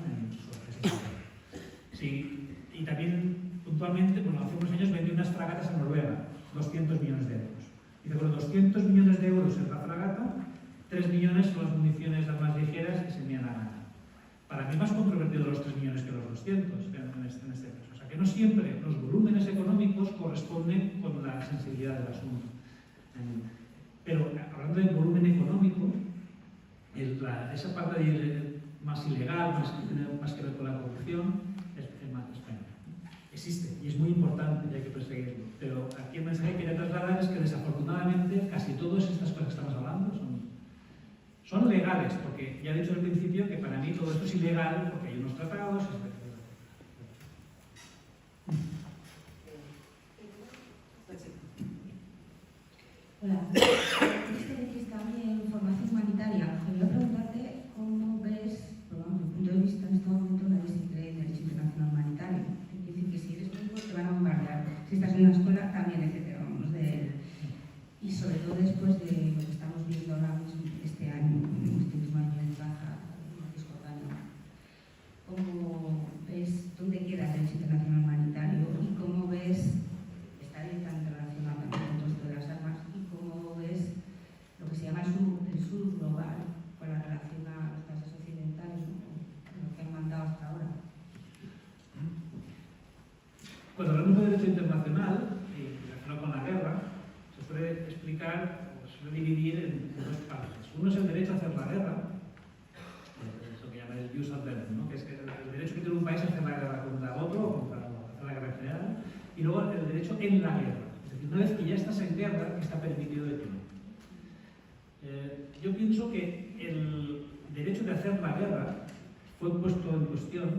Sí, y también puntualmente, bueno, hace unos años vendió unas fragatas a Noruega, 200 millones de euros. Y de los 200 millones de euros en la fragata, 3 millones son las municiones más ligeras que se envían a Ghana. Para mí es más controvertido los 3 millones que los 200 en este caso. O sea que no siempre los volúmenes económicos corresponden con la sensibilidad del asunto. Pero hablando del volumen económico, esa parte más ilegal, más que ver con la corrupción, es más España. Existe y es muy importante y hay que perseguirlo. Pero aquí el mensaje que quería trasladar es que desafortunadamente casi todas estas cosas que estamos hablando son legales, porque ya he dicho al principio que para mí todo esto es ilegal porque hay unos tratados, etc. Hola, esto de que está bien formación humanitaria, quería preguntarte cómo ves, desde mi punto de vista en este momento, la disciplina del derecho internacional humanitario. Es decir, que si eres médico te van a bombardear, si estás en una escuela también, etc. Y sobre todo después de lo que estamos viendo ahora mismo, este mismo año en Gaza, en Cisjordania. ¿Cómo ves, dónde queda el derecho internacional humanitario y cómo ves, está bien tan relacionado también con todo esto de las armas, y cómo ves lo que se llama el sur global con la relación a los países occidentales, ¿no? Lo que han mandado hasta ahora? Cuando hablamos de derecho internacional y relacionado con la guerra, se suele explicar, o se suele dividir en 2 partes. Uno es el derecho a hacer la guerra, eso que llama el jus ad bellum, ¿no? Que es el derecho que tiene un país a hacer la guerra contra otro o contra hacer la guerra en general, y luego el derecho en la guerra. Es decir, una vez que ya estás en guerra, está permitido de ti. Yo pienso que el derecho de hacer la guerra fue puesto en cuestión,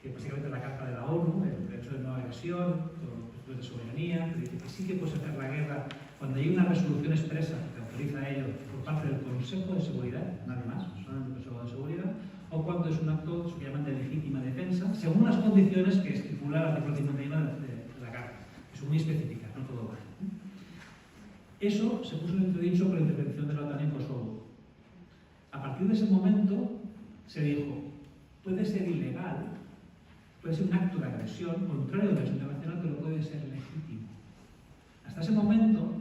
que básicamente es la Carta de la ONU, el derecho de no agresión, los principios de soberanía, que dice que sí que puedes hacer la guerra cuando hay una resolución expresa que te autoriza a ello por parte del Consejo de Seguridad, nadie más, solamente el Consejo de Seguridad, o cuando es un acto que llaman de legítima defensa, según las condiciones que estipula el artículo 51 de la Carta, que son muy específicas, no todo vale. Eso se puso en entredicho con la intervención de la OTAN en Kosovo. A partir de ese momento se dijo, puede ser ilegal, puede ser un acto de agresión contrario al derecho internacional, pero puede ser legítimo. Hasta ese momento,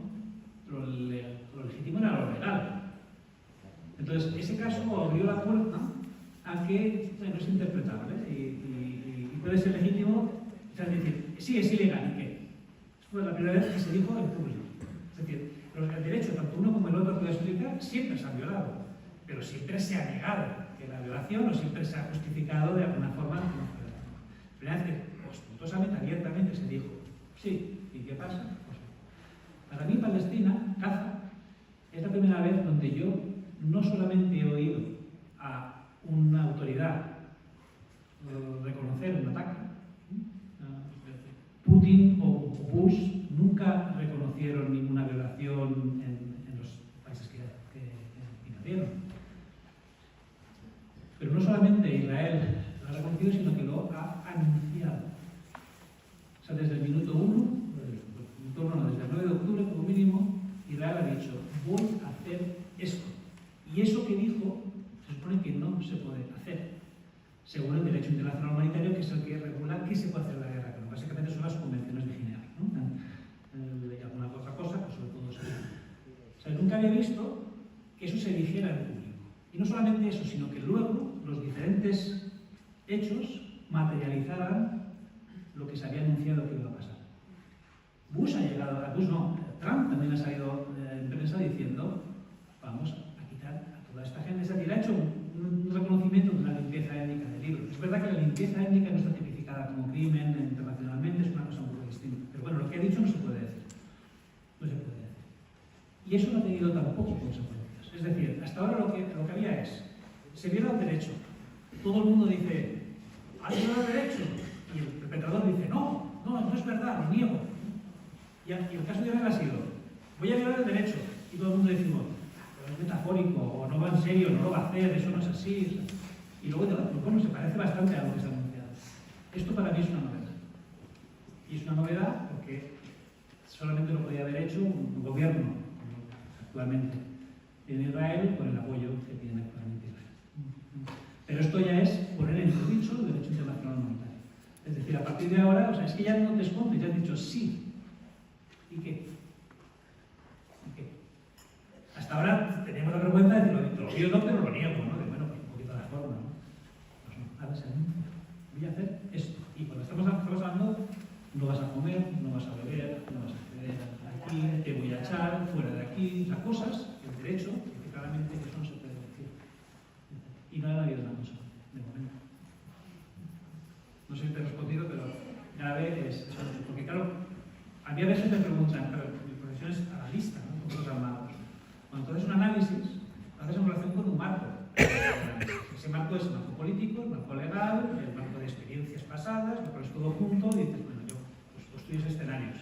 lo legítimo era lo legal. Entonces, ese caso abrió la puerta a que, bueno, es interpretable y puede ser legítimo, o sea, decir, sí, es ilegal, ¿y qué? Fue la primera vez que se dijo en público. Es decir, el derecho, tanto uno como el otro puede explicar, siempre se ha violado, pero siempre se ha negado que la violación o siempre se ha justificado de alguna forma. La primera vez que ostentosamente, abiertamente se dijo, sí, ¿y qué pasa? Pues, para mí, Palestina, Gaza, es la primera vez donde yo no solamente he oído reconocer un ataque. Putin o Bush nunca reconocieron ninguna violación en los países que invadieron. Pero no solamente Israel lo ha reconocido, sino que lo ha anunciado. O sea, desde el minuto 1, desde el 9 de octubre como mínimo, Israel ha dicho, voy a hacer esto. Y eso que dijo, se supone que no se puede hacer, según el derecho internacional humanitario, que es el que regula qué se puede hacer en la guerra, que básicamente son las convenciones de Ginebra, ¿no? Y alguna otra cosa, pues sobre todo eso. O sea, nunca había visto que eso se dijera en público. Y no solamente eso, sino que luego los diferentes hechos materializaran lo que se había anunciado que iba a pasar. Trump también ha salido en prensa diciendo, vamos a quitar a toda esta gente. Es decir, ha hecho un reconocimiento de una limpieza étnica del libro. Es verdad que la limpieza étnica no está tipificada como crimen internacionalmente, es una cosa un poco distinta. Pero bueno, lo que ha dicho no se puede decir. No se puede decir. Y eso no ha tenido tampoco consecuencias. Es decir, hasta ahora lo que había es, se viola el derecho. Todo el mundo dice, ¿has violado el derecho? Y el perpetrador dice, no es verdad, lo niego. Y el caso de Israel ha sido, voy a violar el derecho. Y todo el mundo decimos, pero es metafórico, o no va en serio, no lo va a hacer, eso no es así. Y luego, bueno, se parece bastante a lo que se ha anunciado. Esto para mí es una novedad. Y es una novedad porque solamente lo podía haber hecho un gobierno, actualmente en Israel, con el apoyo que tiene actualmente Israel. Pero esto ya es poner en entredicho el derecho internacional humanitario. Es decir, a partir de ahora, o sea, es que ya no te escondes, ya has dicho sí. ¿Y qué? Hasta ahora teníamos la vergüenza de decirlo, lo no, pero lo niego, ¿no? De, bueno, pues un poquito la forma, ¿no? Pues no, ahora se anuncia. Voy a hacer esto. Y cuando estamos hablando, no vas a comer, no vas a beber, no vas a acceder aquí, te voy a echar, fuera de aquí, o sea, cosas, el derecho, que claramente eso no se puede decir. Y no ha habido una cosa, de momento. No sé si te he respondido, pero grave es eso. Porque claro, a mí a veces me preguntan, pero mi profesión es analista, ¿no? Con los armados. Cuando tú haces un análisis, lo haces en relación con un marco. Ese marco es el marco político, el marco legal, el marco de experiencias pasadas, lo pones todo junto y dices, bueno, yo pues, construyes escenarios.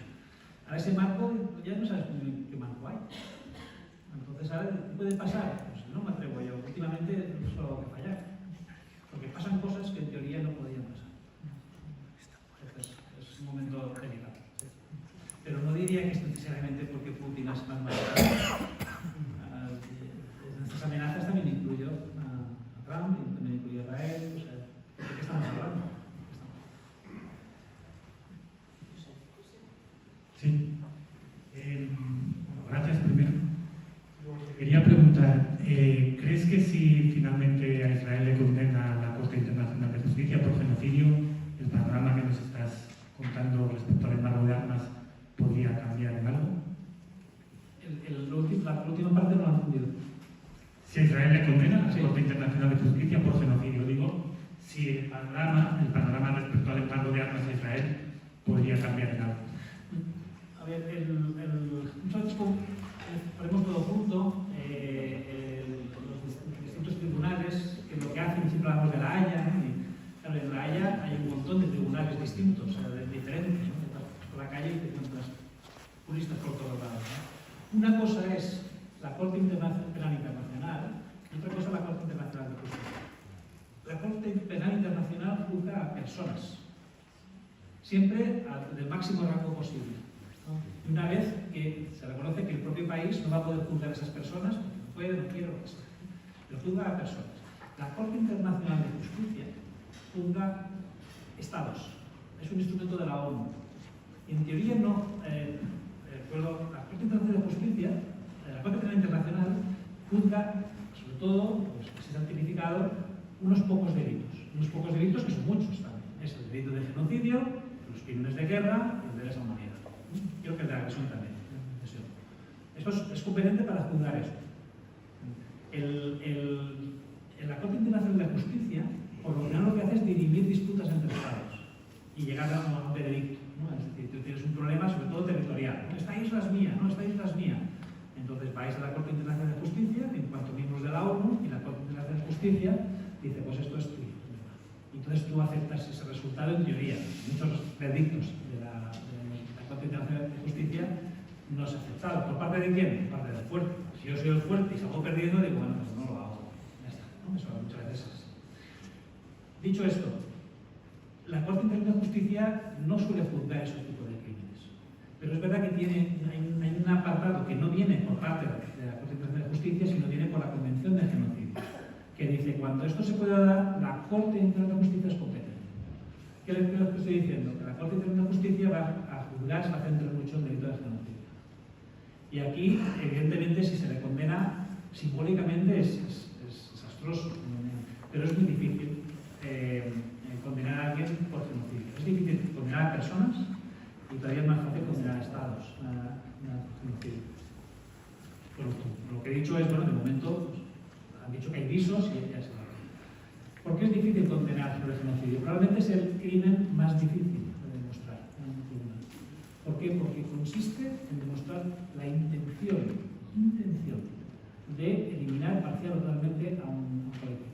Ahora ese marco, ya no sabes muy bien qué marco hay. Entonces, ahora, ¿qué puede pasar? Pues no me atrevo yo. Últimamente no solo que fallar. Porque pasan cosas que en teoría no podían pasar. Entonces, es un momento delicado. Pero no diría que es necesariamente porque Putin es más malvado. Estas amenazas también incluyo a Trump, y también incluyo a Israel. O sea, ¿de qué estamos hablando? Sí. Gracias primero. Quería preguntar, ¿crees que si finalmente a Israel le condena la Corte Internacional de Justicia por genocidio, el panorama que nos estás contando respecto al embargo de armas podría cambiar en algo? La última parte no la he entendido. Si a Israel le condena la Corte Internacional de Justicia por genocidio, digo, si el panorama respecto al embargo de armas a Israel podría cambiar en algo. A ver, nosotros ponemos todo junto, los distintos tribunales, que lo que hacen, siempre hablamos de la Haya, ¿no? Y claro, en la Haya hay un montón de tribunales distintos, o sea, diferentes, ¿no? Por la calle y te encuentras juristas por todos lados, ¿no? Una cosa es la Corte Penal Internacional y otra cosa es la Corte Internacional de Justicia. La Corte Penal Internacional juzga a personas, siempre del máximo rango posible. Y una vez que se reconoce que el propio país no va a poder juzgar a esas personas, porque no puede, no quiere, lo que sea, pero juzga a personas. La Corte Internacional de Justicia juzga estados, es un instrumento de la ONU. En teoría no, la Corte Internacional de Justicia, la Corte Penal Internacional juzga, sobre todo, pues, que se han tipificado unos pocos delitos que son muchos también. Es el delito de genocidio, los crímenes de guerra y el de lesa humanidad. Creo que el de agresión también. Esto es competente para juzgar eso. En la Corte Internacional de Justicia, por lo general lo que hace es dirimir disputas entre estados y llegar a un veredicto, ¿no? Es decir, tú tienes un problema, sobre todo territorial. ¿No? Esta isla es mía, no, esta isla es mía. Entonces vais a la Corte Internacional de Justicia, en cuanto miembros de la ONU, y la Corte Internacional de Justicia dice, pues esto es tuyo. Y entonces tú aceptas ese resultado en teoría. Muchos veredictos de la Corte Internacional de Justicia no es aceptado. ¿Por parte de quién? Por parte del fuerte. Si yo soy el fuerte y salgo perdiendo, digo, bueno, pues no lo hago. Ya está, ¿no? Eso muchas veces es. Dicho esto, la Corte Internacional de Justicia no suele juzgar ese tipo de crímenes. Pero es verdad que hay un apartado que no viene por parte de la Corte Internacional de Justicia, sino viene por la Convención de Genocidio, que dice, cuando esto se pueda dar, la Corte Internacional de Justicia es competente. ¿Qué es lo que estoy diciendo? Que la Corte Internacional de Justicia va a juzgar, se va a centrar mucho en el delito de genocidio. Y aquí, evidentemente, si se le condena simbólicamente es desastroso, pero es muy difícil condenar a alguien por genocidio. Es difícil condenar a personas y todavía es más fácil condenar a estados a genocidio. Bueno, lo que he dicho es, bueno, de momento pues, han dicho que hay visos y ya se va. ¿Por qué es difícil condenar sobre el genocidio? Probablemente es el crimen más difícil de demostrar en un tribunal. ¿Por qué? Porque consiste en demostrar la intención de eliminar parcial o totalmente a un colectivo.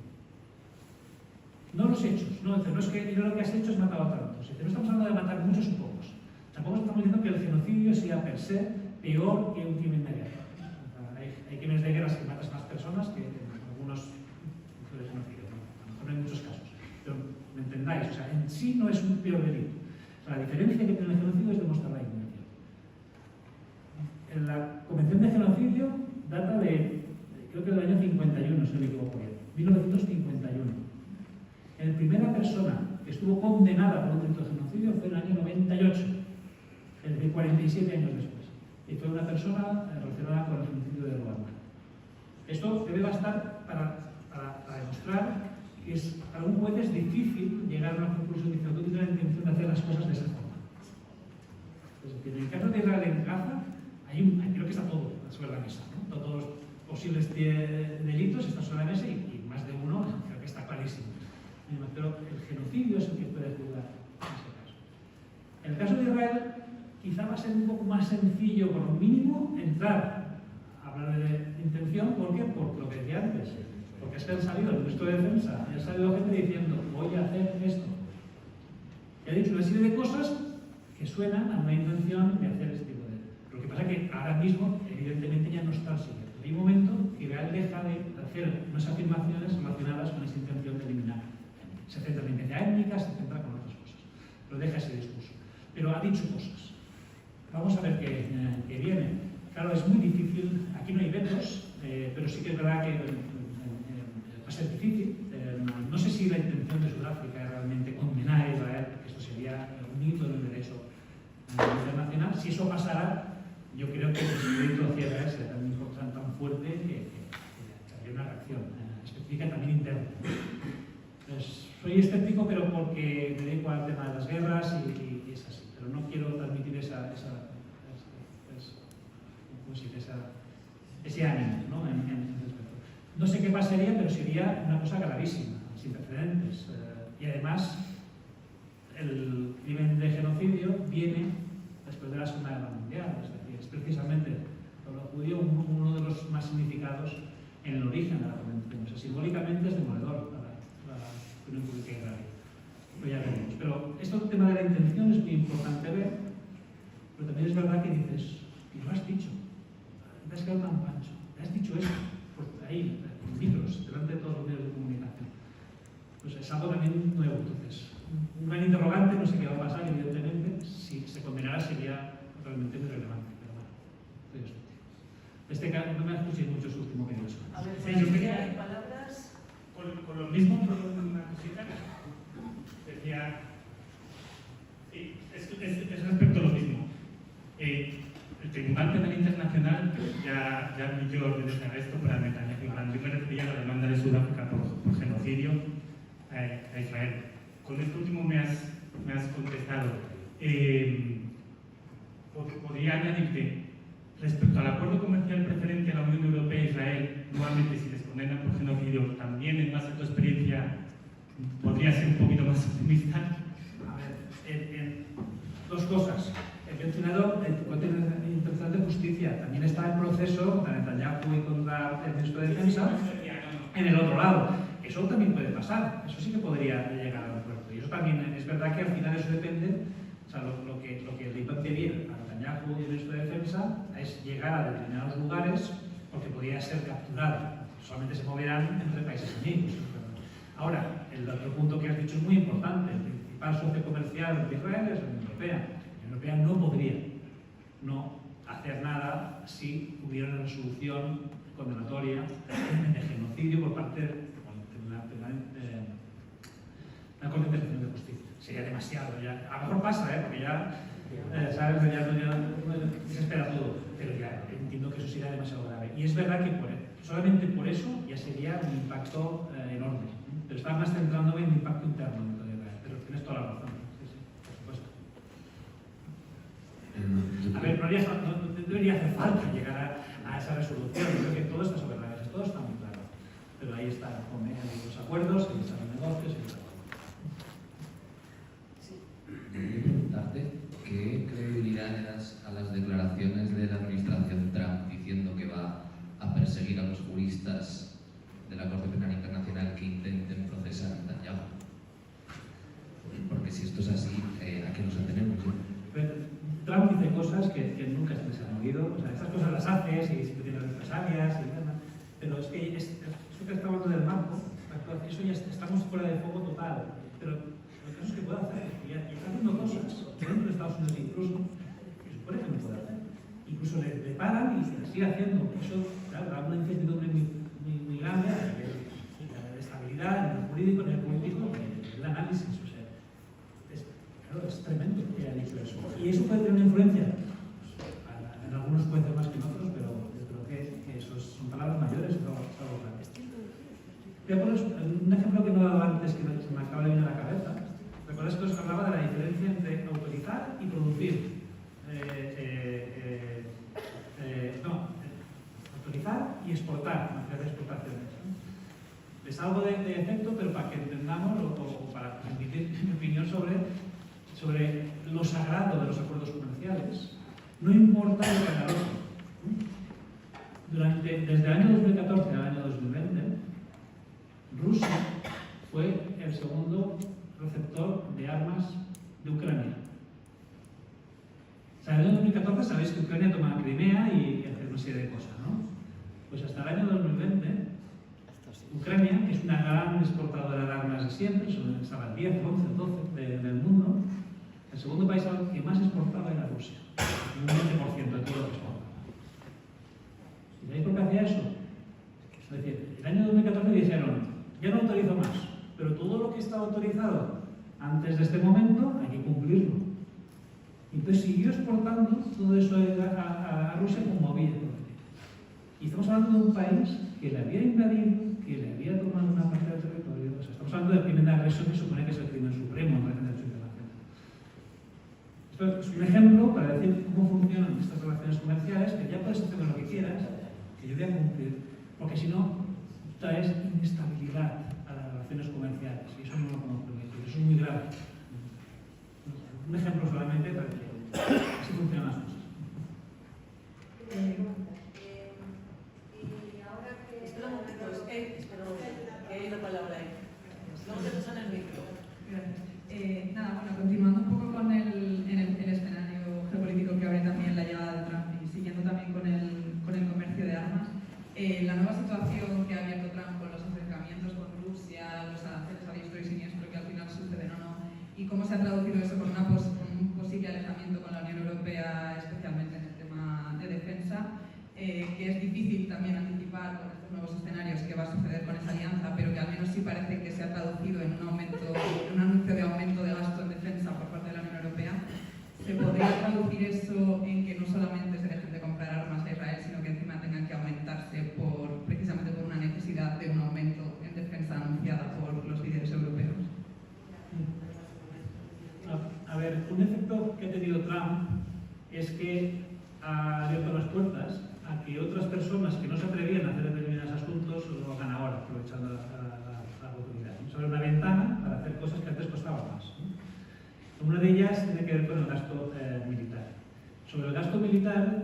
No los hechos, no es que lo que has hecho es matar a tantos. No estamos hablando de matar muchos o pocos. Tampoco estamos diciendo que el genocidio sea per se peor que un crimen de guerra. Hay crímenes de guerra que matas más personas que algunos de genocidio. A lo mejor no hay muchos casos. Pero me entendáis, o sea, en sí no es un peor delito. O sea, la diferencia que tiene el genocidio es demostrar la intención. En la Convención de Genocidio data de, creo que del año 51, si no me equivoco bien, 1951. La primera persona que estuvo condenada por un delito de genocidio fue en el año 98, es decir, 47 años después. Y fue una persona relacionada con el genocidio de Ruanda. Esto debe bastar para demostrar que para un juez es difícil llegar a una conclusión diciendo tú tienes la intención de hacer las cosas de esa forma. Es decir, en el caso de Israel en Gaza, creo que está todo sobre la mesa, ¿no? Todos los posibles delitos están sobre la mesa y más de uno creo que está clarísimo. Pero el genocidio es el que puede juzgar en ese caso. En el caso de Israel, quizá va a ser un poco más sencillo, por lo mínimo, entrar a hablar de intención. ¿Por qué? Por lo que decía antes. Porque es que han salido el ministro de Defensa, y ha salido gente diciendo, voy a hacer esto. Y ha dicho una serie de cosas que suenan a una intención de hacer este tipo de... Lo que pasa es que ahora mismo, evidentemente, ya no está el siguiente. Hay un momento que Israel deja de hacer unas afirmaciones relacionadas con esa intención de eliminar. Se centra en la identidad étnica, se centra con otras cosas. Pero deja ese discurso. Pero ha dicho cosas. Vamos a ver qué viene. Claro, es muy difícil. Aquí no hay vetos, pero sí que es verdad que va a ser difícil. No sé si la intención de Sudáfrica es realmente condenar a Israel, porque esto sería un hito en el derecho internacional. Si eso pasara, yo creo que el descrédito hacia Israel será tan importante, tan fuerte, que habría una reacción específica también interna. Pues, soy escéptico, pero porque me dedico al tema de las guerras y es así. Pero no quiero transmitir ese ánimo, ¿no? En ese aspecto. No sé qué pasaría, pero sería una cosa gravísima, sin precedentes. Y además, el crimen de genocidio viene después de la Segunda Guerra Mundial. Es decir, es precisamente lo judío uno de los más significados en el origen de la convención. O sea, simbólicamente es demoledor para la opinión pública israelí. Pero ya veremos. Pero este tema de la intención es muy importante ver, pero también es verdad que dices, y lo has dicho, te has quedado tan pancho, te has dicho eso, pues ahí, en libros, delante de todos los medios de comunicación. Pues es algo también nuevo. Entonces, un gran interrogante, no sé qué va a pasar, evidentemente, si se condenara sería realmente muy relevante. Pero bueno, estoy escéptico. Este caso, no me escuché mucho su último video. A ver, Sí, yo quería- hay palabras. Con lo mismo, pero una cosita. Decía, sí, es respecto a lo mismo. El Tribunal Penal Internacional ya admitió órdenes de arresto para Netanyahu y Gantz. Yo me refería a la demanda de Sudáfrica por genocidio a Israel. Con esto último me has contestado. Podría añadirte, respecto al acuerdo comercial preferente a la Unión Europea e Israel, nuevamente si les condenan por genocidio, también en base a tu experiencia, podría ser un poquito más optimista. A ver, dos cosas. He mencionado el Corte Internacional de Justicia. También está el proceso contra Netanyahu y contra el ministro de Defensa en el otro lado. eso también puede pasar, eso sí que podría llegar al puerto. Y eso también es verdad que al final eso depende, o sea, lo que le iba a impedir a Netanyahu y el ministro de Defensa es llegar a determinados lugares porque podría ser capturado. Solamente se moverán entre países enemigos. Ahora, el otro punto que has dicho es muy importante. El principal socio comercial de Israel es la Unión Europea. La Unión Europea no podría no hacer nada si hubiera una resolución condenatoria de genocidio por parte de la Corte Internacional de Justicia. Sería demasiado. Ya. A lo mejor pasa, porque ya, ¿sabes? Ya se espera todo. Pero ya entiendo que eso sería demasiado grave. Y es verdad que solamente por eso ya sería un impacto enorme. Pero estaba más centrándome en el impacto interno de Israel. Pero tienes toda la razón. Sí, por supuesto. A ver, no debería hacer falta llegar a esa resolución. Creo que todo está sobre la mesa, todo está muy claro. Pero ahí están los acuerdos, ahí están los negocios y todo. Quería preguntarte qué credibilidad le das a las declaraciones de la administración Trump diciendo que va a perseguir a los juristas de la Corte Penal Internacional que intenten procesar a Netanyahu. Porque si esto es así, ¿a qué nos atenemos? Trump dice cosas que nunca se han oído. O sea, estas cosas las hace y siempre tiene represalias y demás. Pero es que eso que está hablando del marco, eso ya estamos fuera de foco total. Pero lo que es que puede hacer, y está haciendo cosas dentro de Estados Unidos incluso, que supone que no puede hacer. Incluso le paran y se le sigue haciendo. Eso, claro, da una incertidumbre muy grande de estabilidad en lo jurídico, en el político, en el análisis. O sea, es tremendo que haya dicho eso. Y eso puede tener una influencia. En algunos puede ser más que en otros, pero yo creo que eso son palabras mayores, algo grandes. Voy a poner un ejemplo que no he dado antes, que se me acaba de venir a la cabeza. ¿Recuerdas que os hablaba de la diferencia entre autorizar y producir? Autorizar y exportar, materiales de exportaciones. Es algo de efecto, pero para que entendamos o para transmitir mi opinión sobre lo sagrado de los acuerdos comerciales, no importa lo que haga otro. Desde el año 2014 al año 2020, Rusia fue el segundo receptor de armas de Ucrania. O sea, en el año 2014 sabéis que Ucrania tomaba Crimea y hace una serie de cosas, ¿no? Pues hasta el año 2020, Ucrania, que es una gran exportadora de armas de siempre, estaba el 10, 11, 12 del mundo, el segundo país que más exportaba era Rusia, un 20% de todo lo que exporta. ¿Y sabéis por qué hacía eso? Es decir, el año 2014 dijeron, ya no autorizo más, pero todo lo que estaba autorizado antes de este momento hay que cumplirlo. Entonces siguió exportando todo eso a Rusia como había prometido. Y estamos hablando de un país que le había invadido, que le había tomado una parte del territorio. O sea, estamos hablando del crimen de agresión que supone que es el crimen supremo en el derecho internacional. Esto es un ejemplo para decir cómo funcionan estas relaciones comerciales, que ya puedes hacer lo que quieras, que yo voy a cumplir, porque si no, traes inestabilidad a las relaciones comerciales, y eso no lo podemos permitir, eso es muy grave. Un ejemplo solamente para que así funcionan las cosas. Espera un momento, que hay una palabra ahí. Vamos a empezar en el micro. Bueno, continuando un poco con el escenario geopolítico que abre también la llegada de Trump y siguiendo también con el comercio de armas, la nueva situación que ha abierto Trump con los acercamientos con Rusia, los aranceles a diestro y siniestro que al final suceden o no, y cómo se ha traducido eso con un posible alejamiento con la Unión Europea, especialmente en el tema de defensa, que es difícil también anticipar con estos nuevos escenarios qué va a suceder con esa alianza, pero que al menos sí parece que se ha traducido en un anuncio de aumento de gasto en defensa por parte de la Unión Europea. ¿Se podría traducir eso en que no solamente se dejen de comprar armas a Israel, sino que encima tengan que aumentarse precisamente por una necesidad de un aumento en defensa anunciada por los líderes europeos? A ver, un efecto que ha tenido Trump es que ha abierto las puertas a que otras personas que no se atrevían a hacer determinados asuntos lo hagan ahora, aprovechando la oportunidad. Se abre una ventana para hacer cosas que antes costaban más. Una de ellas tiene que ver con el gasto militar. Sobre el gasto militar,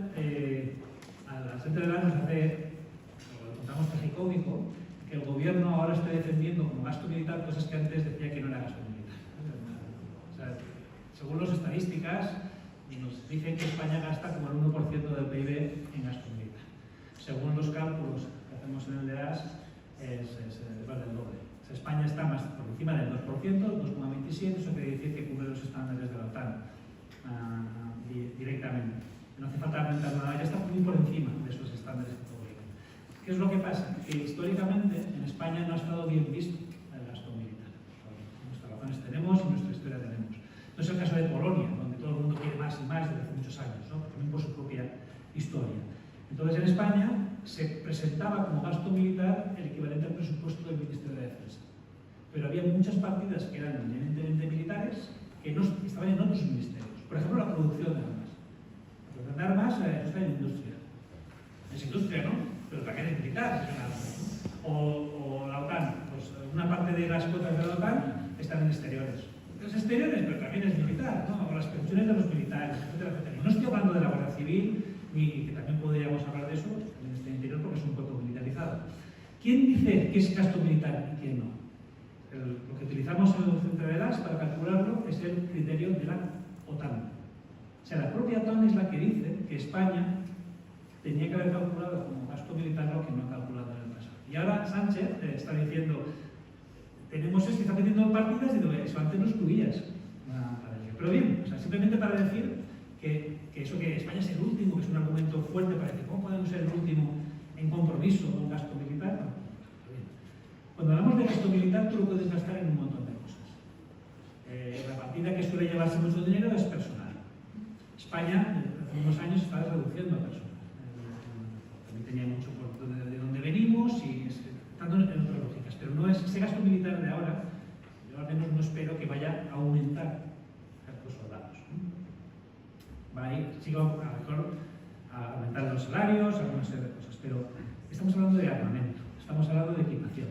al frente del año nos hace, lo contamos tragicómico, que el gobierno ahora ahora esté defendiendo como gasto militar cosas que antes decía que no era gasto militar. O sea, según las estadísticas, nos dicen que España gasta como el 1% del PIB en gasto militar. Según los cálculos que hacemos en el DEAS, es más del doble. O sea, España está más por encima del 2%, 2,27%, eso quiere decir que cumple los estándares de la OTAN directamente. No hace falta aumentar nada, ya está muy por encima de esos estándares que publican. ¿Qué es lo que pasa? Que históricamente en España no ha estado bien visto el gasto militar. Nuestras razones tenemos y nuestra historia tenemos. No es el caso de Polonia, donde todo el mundo quiere más y más desde hace muchos años, ¿no? También por su propia historia. Entonces en España se presentaba como gasto militar el equivalente al presupuesto del Ministerio de Defensa. Pero había muchas partidas que eran eminentemente militares que no estaban en otros ministerios. Por ejemplo, la producción de armas. La producción de armas está en industria. Es industria, ¿no? Pero también es militar. O la OTAN. Pues una parte de las cuotas de la OTAN están en exteriores. Es exteriores, pero también es militar, ¿no? O las pensiones de los militares, etcétera, etcétera. Y no estoy hablando de la Guardia Civil, ni que también podríamos hablar de eso en este interior porque es un cuerpo militarizado. ¿Quién dice que es gasto militar y quién no? Lo que utilizamos en el centro de DAS para calcularlo es el criterio de la OTAN. O sea, la propia OTAN es la que dice que España tenía que haber calculado como gasto militar lo que no ha calculado en el pasado. Y ahora Sánchez está diciendo, tenemos esto, está pidiendo partidas y digo, eso antes no excluías. Pero bien, o sea, simplemente para decir que eso que España es el último, que es un argumento fuerte para decir, ¿cómo podemos ser el último en compromiso con gasto militar? Cuando hablamos de gasto militar, tú lo puedes gastar en un montón de cosas. La partida que suele llevarse mucho dinero es personal. España, hace unos años, estaba reduciendo a personal. También tenía mucho por de dónde venimos y estando en otras lógicas. Pero no es ese gasto militar de ahora, yo al menos no espero que vaya a aumentar los soldados. Va a ir, sigo a lo mejor a aumentar los salarios, alguna serie de cosas, pero estamos hablando de armamento, estamos hablando de equipación.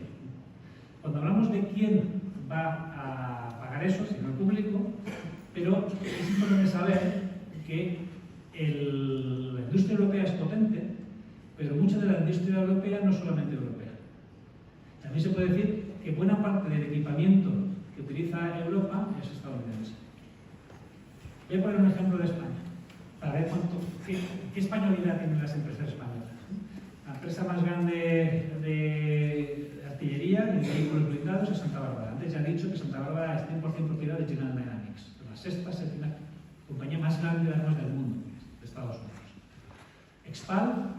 Cuando hablamos de quién va a pagar eso, sino el público, pero es importante saber que la industria europea es potente, pero mucha de la industria europea no es solamente europea. También se puede decir que buena parte del equipamiento que utiliza Europa es estadounidense. Voy a poner un ejemplo de España, para ver qué españolidad tienen las empresas españolas. La empresa más grande de artillería y de vehículos blindados es Santa Bárbara. Antes ya he dicho que Santa Bárbara es 100% propiedad de General Dynamics, la sexta, séptima compañía más grande de armas del mundo, de Estados Unidos. Expal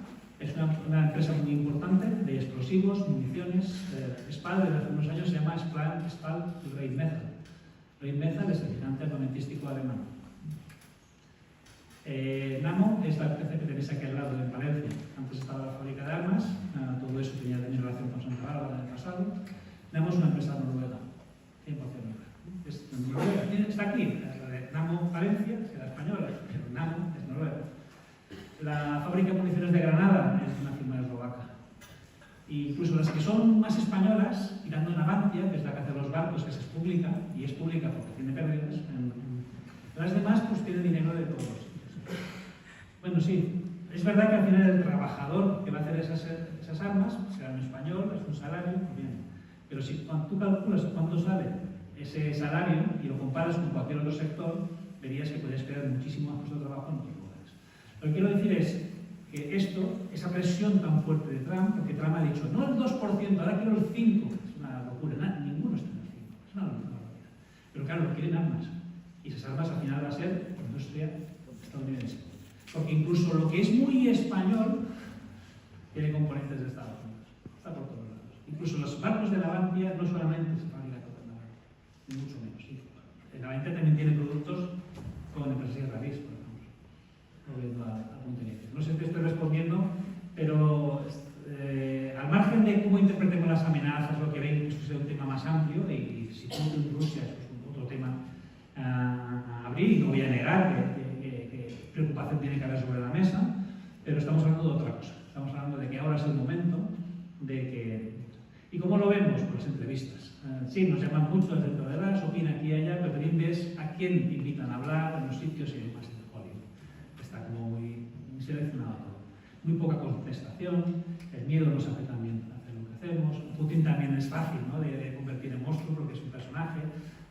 es una empresa muy importante de explosivos, municiones. Expal desde hace unos años se llama Expal Rheinmetall. Rheinmetall es el gigante armamentístico alemán. Nammo es la empresa que tenéis aquí al lado en Valencia. Antes estaba la fábrica de armas, todo eso tenía también relación con Santa Bárbara en el pasado. Nammo es una empresa noruega, 100% noruega. Está aquí, la de Nammo Valencia, que era española, pero Nammo es noruega. La fábrica de municiones de Granada es una firma eslovaca. Incluso las que son más españolas, tirando en Navantia, que es la que hace los barcos, que es pública, y es pública porque tiene pérdidas, las demás pues tienen dinero de todos los sitios. Bueno, sí, es verdad que al final el trabajador que va a hacer esas armas será un español, es un salario, bien. Pero si cuando tú calculas cuánto sale ese salario y lo comparas con cualquier otro sector, verías que podrías crear muchísimo más puestos de trabajo en otros lugares. Lo que quiero decir es que esa presión tan fuerte de Trump, porque Trump ha dicho, no el 2%, ahora quiero el 5%, es una locura, ninguno está en el 5%, es una locura. Pero claro, quieren armas, y esas armas al final va a ser industria estadounidense. Porque incluso lo que es muy español tiene componentes de Estados Unidos, está por todos lados. Incluso los barcos de Navantia no solamente se fabrican en Navantia, ni mucho menos. Sí. Navantia también tiene productos con empresas israelíes, por ejemplo. Volviendo a punto inicio. No sé si te estoy respondiendo, pero al margen de cómo interpretemos las amenazas, lo que ven, esto es un tema más amplio, y si Putin Rusia es otro tema a abrir, y no voy a negar que preocupación tiene que haber sobre la mesa, pero estamos hablando de otra cosa. Estamos hablando de que ahora es el momento de que... ¿Y cómo lo vemos? Por las entrevistas. Sí, nos llaman mucho dentro de las, opina aquí y allá, pero también ves a quién te invitan a hablar en los sitios y demás. Está como muy seleccionado todo. Muy poca contestación, el miedo nos hace también hacer lo que conocemos. Putin también es fácil, ¿no?, de convertir en monstruo porque es un personaje.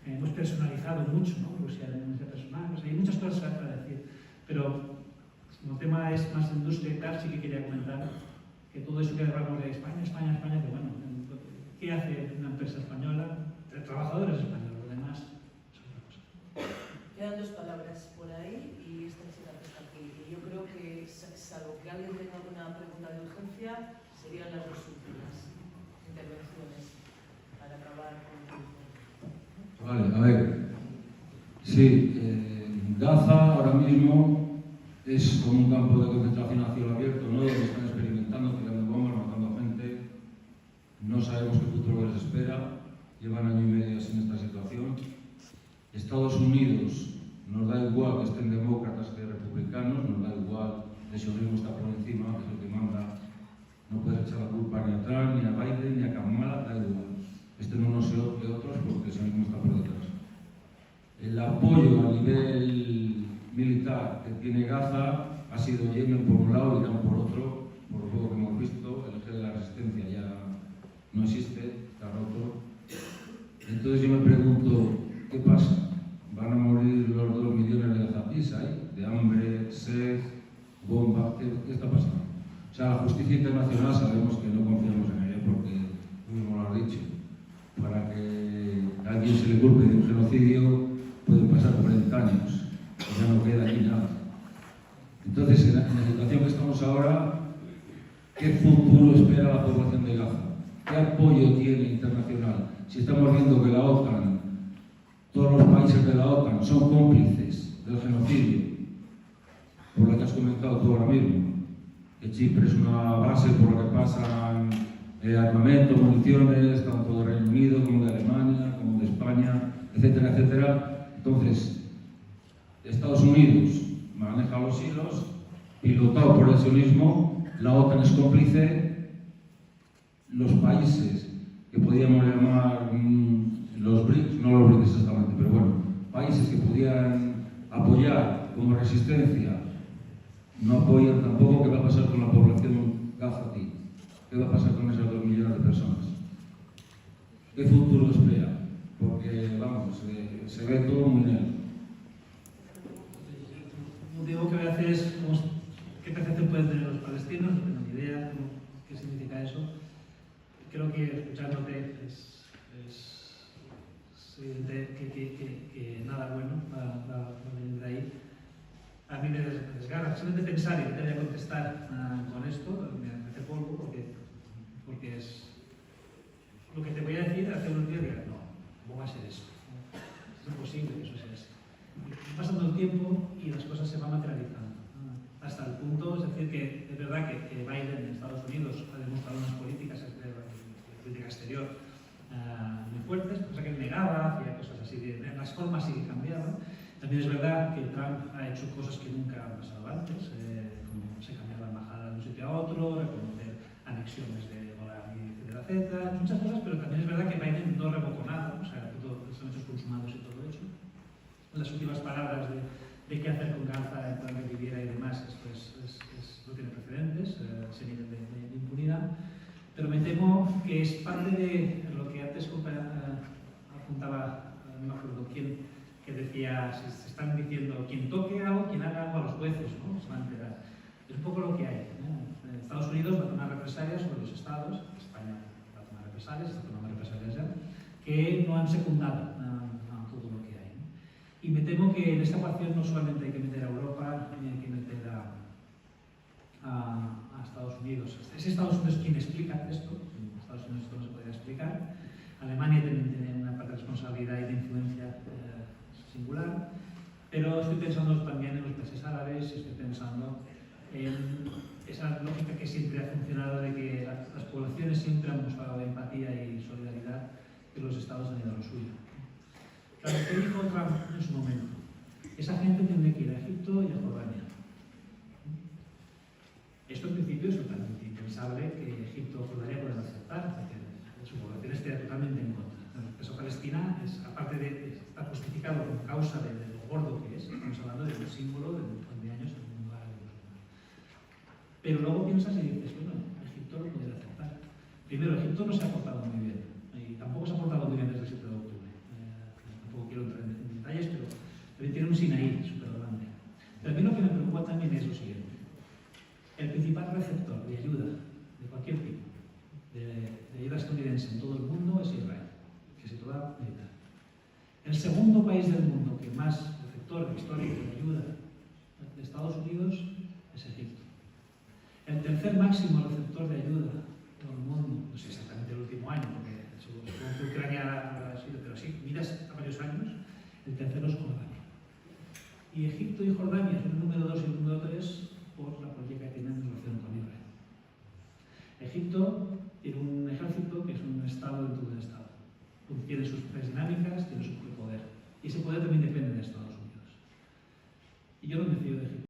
Hemos personalizado mucho, ¿no?, Rusia en ese personaje. O sea, hay muchas cosas para decir, pero como el tema es más industria y tal, sí que quería comentar que todo eso que hablamos de España, que bueno, ¿qué hace una empresa española? Trabajadores españoles, lo demás es otra cosa. Quedan dos palabras por ahí y esta chica que está aquí. Y yo creo que, salvo que alguien tenga alguna pregunta de urgencia, serían las dos últimas intervenciones para acabar con el tiempo. Vale, a ver. Sí, Gaza ahora mismo es como un campo de concentración a cielo abierto, ¿no?, donde están experimentando, tirando bombas, matando gente. No sabemos qué futuro les espera. Llevan año y medio en esta situación. Estados Unidos, nos da igual que estén demócratas que republicanos, nos da igual, el sionismo está por encima, que es el que manda. No puedes echar la culpa ni a Trump, ni a Biden, ni a Kamala, da igual. Estén unos que otros porque el sionismo está por detrás. El apoyo a nivel militar que tiene Gaza ha sido Yemen por un lado, Irán por otro. Por lo poco que hemos visto, el eje de la resistencia ya no existe, está roto. Entonces yo me pregunto, ¿qué pasa? ¿Van a morir los 2 millones de gazapíes ahí? ¿De hambre, sed, bomba? ¿Qué está pasando? O sea, la justicia internacional sabemos que no confiamos en ella porque tú mismo lo has dicho. Para que a alguien se le culpe de un genocidio pueden pasar 40 años y ya no queda aquí nada. Entonces, en la situación que estamos ahora, ¿qué futuro espera la población de Gaza? ¿Qué apoyo tiene internacional? Si estamos viendo que la OTAN, todos los países de la OTAN son cómplices del genocidio, por lo que has comentado tú ahora mismo, que Chipre es una base por la que pasan armamento, municiones, tanto de Reino Unido como de Alemania, como de España, etcétera, etcétera. Entonces, Estados Unidos maneja los hilos, pilotado por el sionismo, la OTAN es cómplice, los países que podíamos llamar los BRICS, no los BRICS exactamente, pero bueno, países que podían apoyar como resistencia, no apoyan tampoco. ¿Qué va a pasar con la población gazatí? ¿Qué va a pasar con esas 2 millones de personas? ¿Qué futuro espera? Porque, vamos, se ve todo muy negro. Lo único que voy a hacer es, ¿qué percepción pueden tener los palestinos? No tengo ni idea qué significa eso. Creo que escuchándote es evidente que nada bueno va a venir de ahí. A mí me desgarra, simplemente pensar y que te voy a contestar con esto, me hace polvo porque es lo que te voy a decir hace unos días y digas, no, ¿cómo va a ser eso? Es imposible que eso sea así. Pasando el tiempo y las cosas se van materializando. Hasta el punto, es decir, que es verdad que Biden en Estados Unidos ha demostrado unas políticas de política exterior muy fuertes, cosa que él negaba, hacía cosas así, las formas sí que cambiaban. También es verdad que Trump ha hecho cosas que nunca han pasado antes, como se cambiar la embajada de un sitio a otro, reconocer anexiones de Golan, etcétera, muchas cosas, pero también es verdad que Biden no revocó nada, o sea, son hechos consumados y todo eso. Las últimas palabras de qué hacer con Gaza en plan que viviera y demás, esto no tiene precedentes, ese nivel de impunidad, pero me temo que es parte de lo que antes apuntaba, no me acuerdo quién, que decía, si se están diciendo quien toque algo, quien haga algo a los jueces, ¿no? Se van a enterar. Es un poco lo que hay, ¿no? Estados Unidos va a tomar represalias sobre los estados, España va a tomar represalias, está tomando represalias ya, que no han secundado todo lo que hay, ¿no? Y me temo que en esta ecuación no solamente hay que meter a Europa, ni hay que meter a Estados Unidos. Es Estados Unidos quien explica esto, en Estados Unidos esto no se podría explicar. Alemania también tiene una parte de responsabilidad y de influencia singular, pero estoy pensando también en los países árabes, estoy pensando en esa lógica que siempre ha funcionado de que las poblaciones siempre han mostrado empatía y solidaridad, que los estados han ido a lo suyo. Claro, ¿qué dijo Trump en su momento? Esa gente tiene que ir a Egipto y a Jordania. Esto en principio es totalmente impensable que Egipto o Jordania puedan aceptar, porque su población esté totalmente en contra. El caso Palestina, aparte de estar justificado como causa de lo gordo que es, estamos hablando de un símbolo de un montón de años en un lugar musulmán. Pero luego piensas y dices, bueno, Egipto lo puede aceptar. Primero, Egipto no se ha portado muy bien, y tampoco se ha portado muy bien desde el 7 de octubre. Tampoco quiero entrar en detalles, pero también tiene un Sinaí súper grande. Pero a mí lo que me preocupa también es lo siguiente. El principal receptor de ayuda, de cualquier tipo, de ayuda estadounidense en todo el mundo es Israel, que se toda militar. El segundo país del mundo que más receptor histórico de ayuda de Estados Unidos es Egipto. El tercer máximo receptor de ayuda del mundo, no sé exactamente el último año, porque supongo que Ucrania ha sido, pero sí, miras a varios años, el tercero es Jordania. Y Egipto y Jordania son el número 2 y el número 3 por la política que tienen en relación con Israel. Egipto tiene un ejército que es un estado dentro de un estado. Tiene sus propias dinámicas, tiene su propio poder. Y ese poder también depende de Estados Unidos. Y yo no me fío de